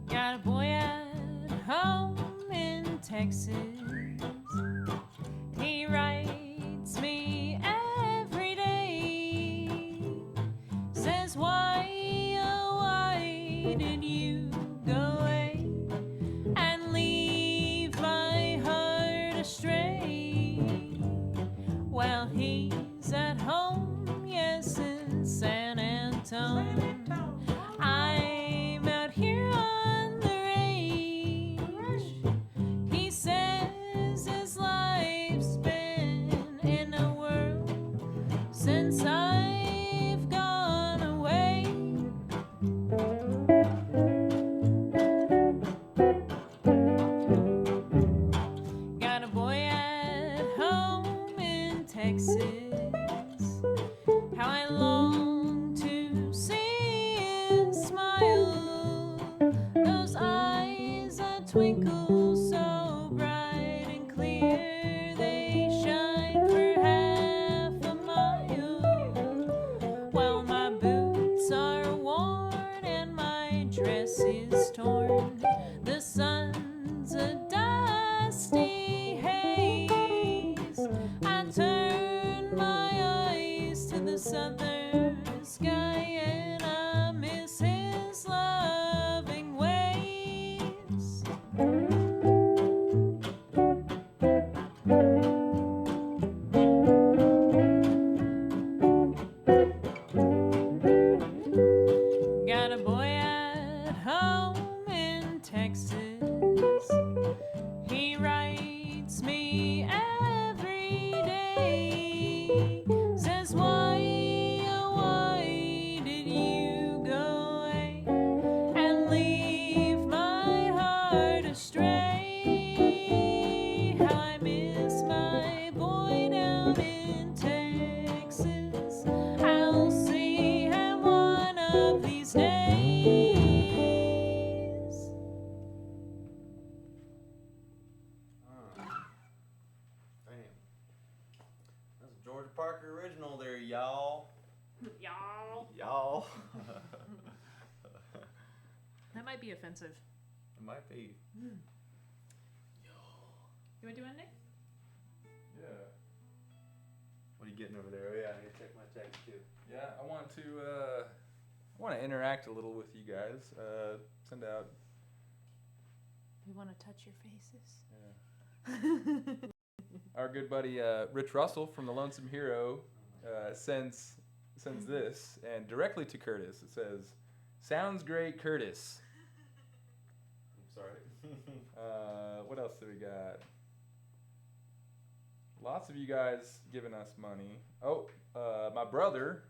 Got a boy at home in Texas. He writes me every day. Says, why, oh, why did you go away and leave my heart astray? Well, he's at home, yes, in San Antone. I'm out here on the range. He says his life's been in a whirl since I've gone away. Got a boy at home in Texas. How I long to see his smile. Those eyes that twinkle so bright and clear. They shine for half a mile. While my boots are worn and my dress is torn. The sun's a dusty haze. I turn my eyes to the southern sky and I miss his loving ways. Got a boy at home in Texas. He writes me every day. Says, why, oh, why did you go away and leave my heart astray? How I miss my boy down in Texas. I'll see him one of these days. Damn. That's a George Parker original there, y'all. Y'all. Y'all. That might be offensive. It might be. You want to do anything? Yeah. What are you getting over there? Oh, yeah, I need to check my text, too. Yeah, I want to interact a little with you guys. Send out. We want to touch your faces. Our good buddy Rich Russell from the Lonesome Hero sends this, and directly to Curtis. It says, "Sounds great, Curtis." I'm sorry. What else do we got? Lots of you guys giving us money. Oh, my brother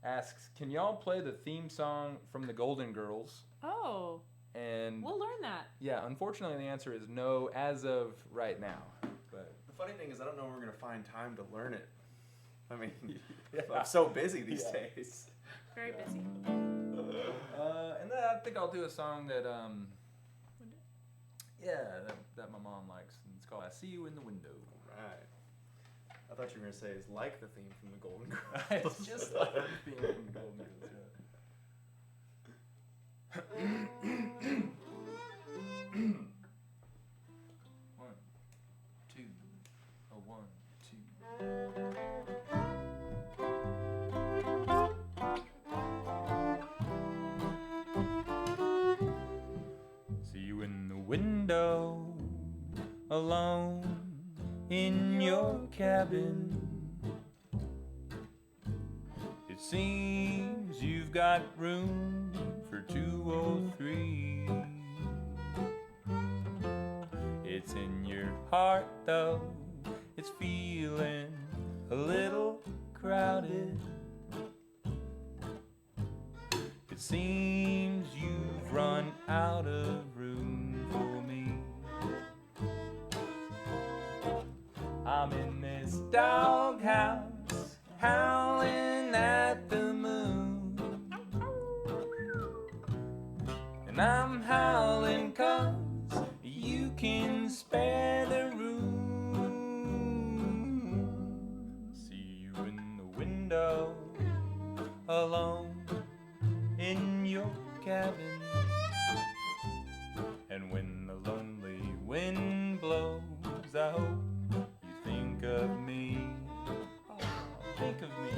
asks, "Can y'all play the theme song from the Golden Girls?" Oh, And we'll learn that. yeah, unfortunately, the answer is no as of right now. But The funny thing is, I don't know when we're going to find time to learn it. I mean, yeah. I'm so busy these Yeah. days. Very busy. And then I think I'll do a song that that my mom likes, and it's called I See You in the Window. Right. I thought you were gonna say it's like the theme from the Golden Girls. It's just like the theme from the Golden Girls, yeah. One, two, a 1, 2. See you in the window, alone in your cabin. It seems you've got room for 2 or 3. It's in your heart though, it's feeling a little crowded. It seems you've run out of room for me. I'm in this doghouse, howling at the moon. And I'm howling 'cause you can spare the room. See you in the window, alone in your cabin. And when the lonely wind blows, I hope you think of me. Oh, think of me.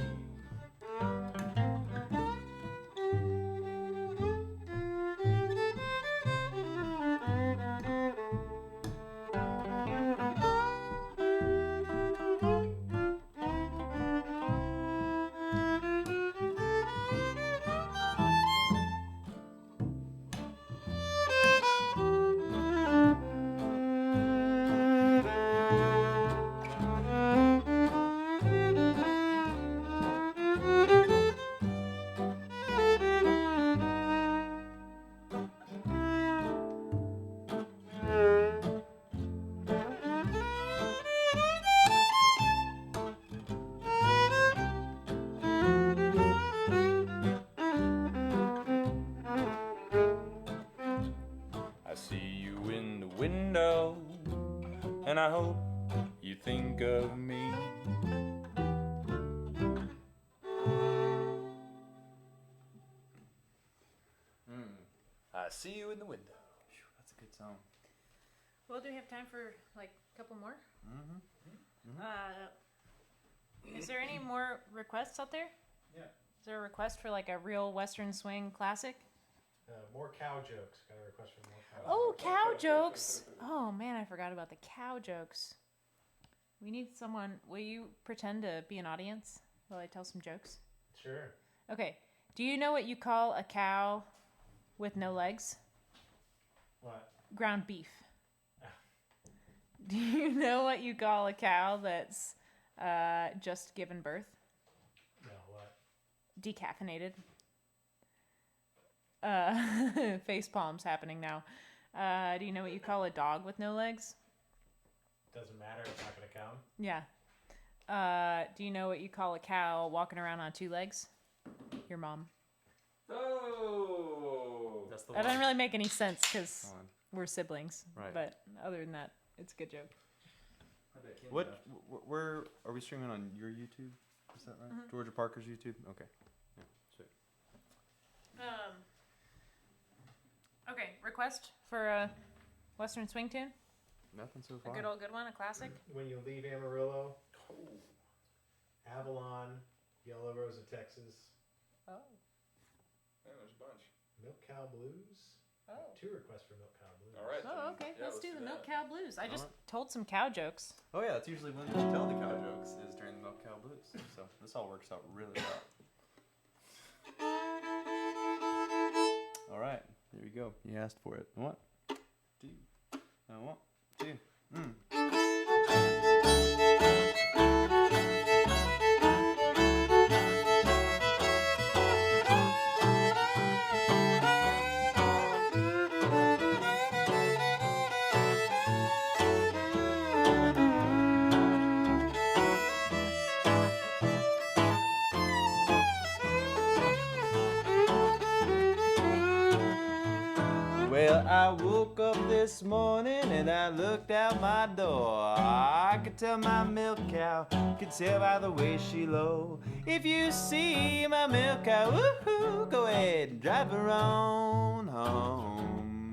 I see you in the window, and I hope you think of me. I see you in the window. Phew, that's a good song. Well, do we have time for like a couple more? Is there any more requests out there? Yeah. Is there a request for like a real Western swing classic? More cow jokes. Got a request for more cow Oh, cow jokes. Oh man, I forgot about the cow jokes. We need someone. Will you pretend to be an audience while I tell some jokes? Sure. Okay. Do you know what you call a cow with no legs? What? Ground beef. Do you know what you call a cow that's just given birth? No, what? Decaffeinated. Face palms happening now. Do you know what you call a dog with no legs? Doesn't matter. It's not going to count. Yeah. Do you know what you call a cow walking around on 2 legs? Your mom. Oh! That's the That one. doesn't really make any sense because Come on. we're siblings. Right. But other than that, it's a good joke. What? Where are we streaming on your YouTube? Is that right? Mhm. Georgia Parker's YouTube. Okay. Yeah. Sweet. Okay, request for a Western swing tune? Nothing so A far. good old good one, a classic? When you leave Amarillo, Avalon, Yellow Rose of Texas, Oh. Yeah, there's a bunch. Milk Cow Blues. Oh. 2 requests for Milk Cow Blues. All right. Oh, okay. Yeah, let's do the Milk that. Cow Blues. I just Alright. told some cow jokes. Oh yeah, that's usually when you tell the cow jokes is during the Milk Cow Blues. So this all works out really well. All right, here we go. You asked for it. 1, 2, 1, 2. Well, I woke woke up this morning and I looked out my door. I could tell my milk cow, could tell by the way she low. If you see my milk cow, woo-hoo, go ahead and drive her on home.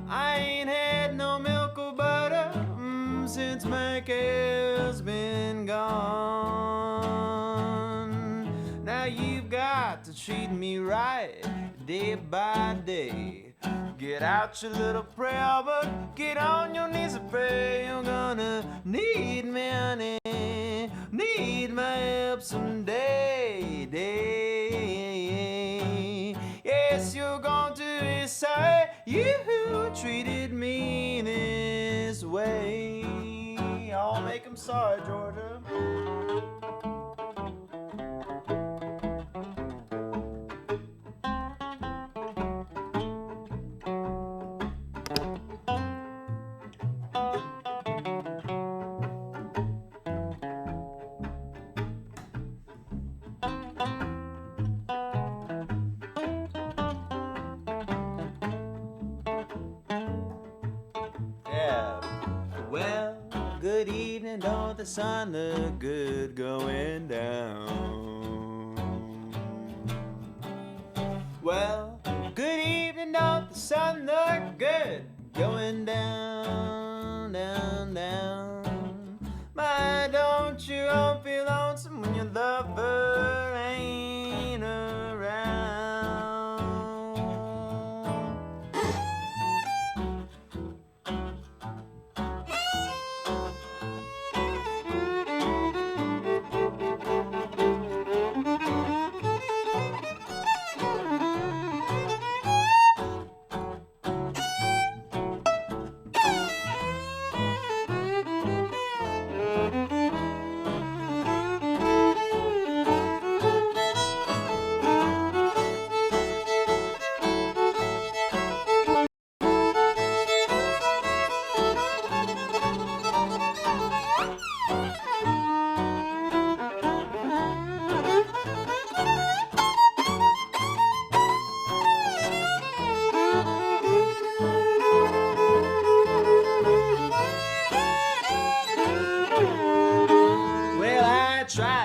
I ain't had no milk or butter since my cow's been gone. Now you've got to treat me right day by day. Get out your little prayer book, get on your knees and pray. You're gonna need me, honey, need my help someday. Yes, you're going to be sorry you treated me this way. I'll make them sorry, Georgia. Well, good evening, don't the sun look good going down? Well, good evening, don't the sun look good going down, down, down? My, don't you all feel lonesome when your lover ain't around?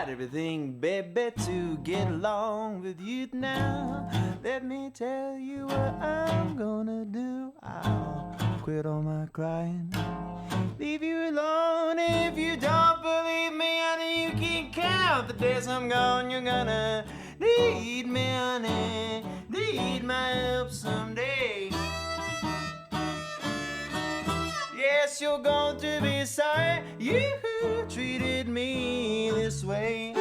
Everything, baby, to get along with you now. Let me tell you what I'm gonna do. I'll quit all my crying, leave you alone. If you don't believe me, honey, you can count the days I'm gone. You're gonna need me, honey, need my help someday. Yes, you're going to be sorry you treated me this way.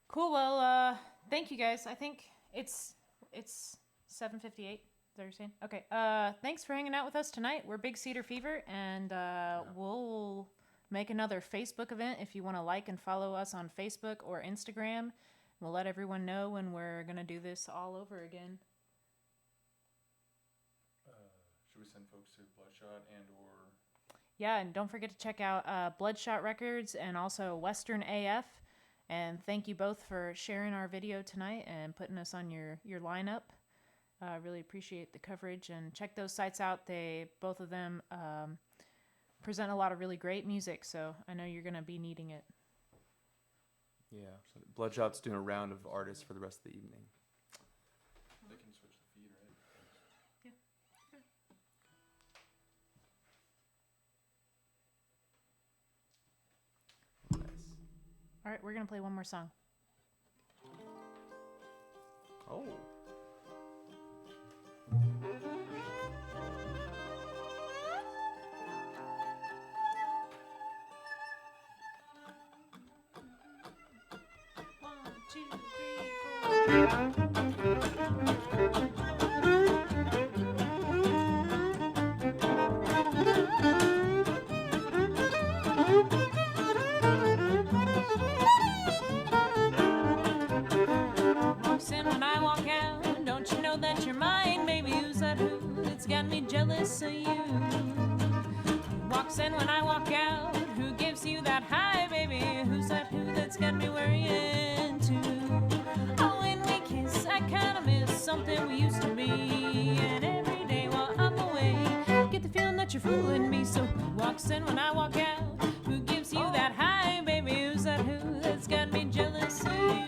Cool. Well, thank you guys. I think it's 7:58. Is that what you're saying? Okay. Thanks for hanging out with us tonight. We're Big Cedar Fever, and we'll make another Facebook event if you want to like and follow us on Facebook or Instagram. We'll let everyone know when we're gonna do this all over again. Should we send folks to Bloodshot and/or? Yeah, and don't forget to check out Bloodshot Records and also Western AF. And thank you both for sharing our video tonight and putting us on your lineup. I really appreciate the coverage, and check those sites out. Both of them present a lot of really great music, so I know you're gonna be needing it. Yeah, so Bloodshot's doing a round of artists for the rest of the evening. They can switch the feed, right? Yeah. Nice. All right, we're gonna play one more song. Oh. Walks in when I walk out. Don't you know that you're mine, baby? Who's that who that's got me jealous of you? Who walks in when I walk out? Who gives you that high, baby? Who's that who that's got me worrying too? Oh, when we kiss, I kinda miss something we used to be. And every day while I'm away, get the feeling that you're fooling me. So who walks in when I walk out? Who gives you that high, baby? Who's that who that's got me jealous of you?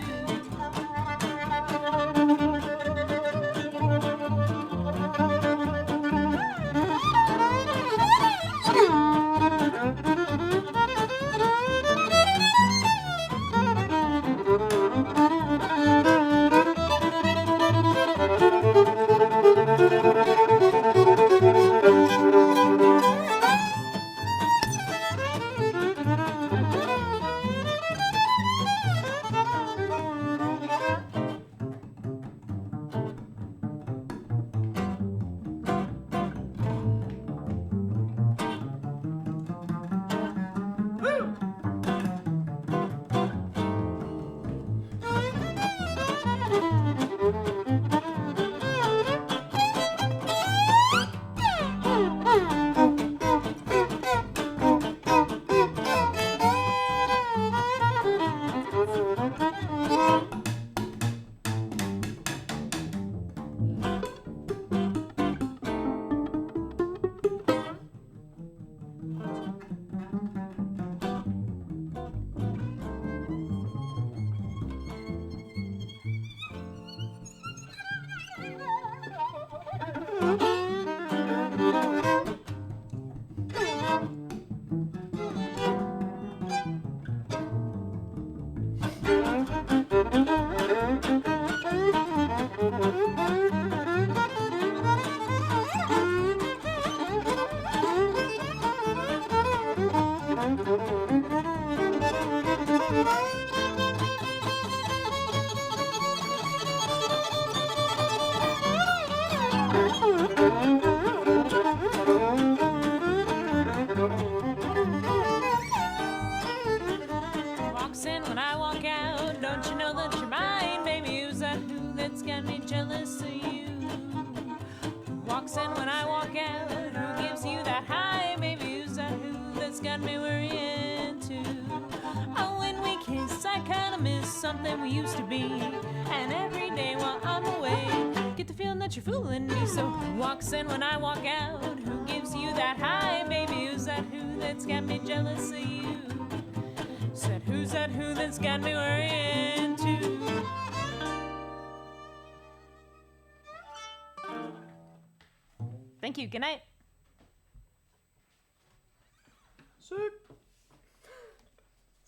Walks in when I walk out. Don't you know that you're mine, baby? Who's that who that's got me jealous of you? Who walks in when I walk out? Who gives you that high, baby? Who's that who that's got me worrying too? Oh, when we kiss, I kinda miss something we used to be. And every day while I'm away, get the feeling that you're fooling me. So who walks in when I walk out? Who gives you that high, baby? Who's that who that's got me jealous of you? Said who's that who that's got me worrying too? Thank you. Good night. Sick.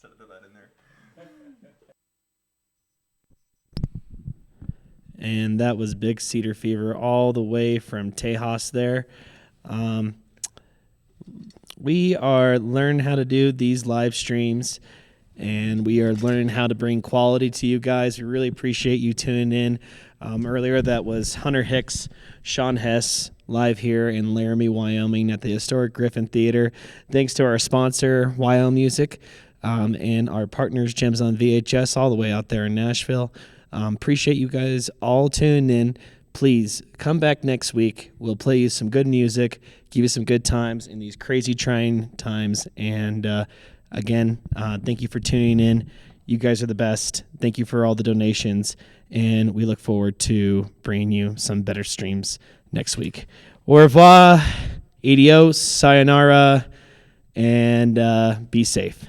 Said to put that in there. And that was Big Cedar Fever all the way from Tejas there. We are learning how to do these live streams, and we are learning how to bring quality to you guys. We really appreciate you tuning in. Earlier, that was Hunter Hicks, Sean Hess, live here in Laramie, Wyoming at the historic Griffin Theater. Thanks to our sponsor, Wyoming Music, and our partners, Gems on VHS, all the way out there in Nashville. Appreciate you guys all tuning in. Please come back next week. We'll play you some good music, give you some good times in these crazy trying times. And again, thank you for tuning in. You guys are the best. Thank you for all the donations. And we look forward to bringing you some better streams next week. Au revoir, adios, sayonara, and be safe.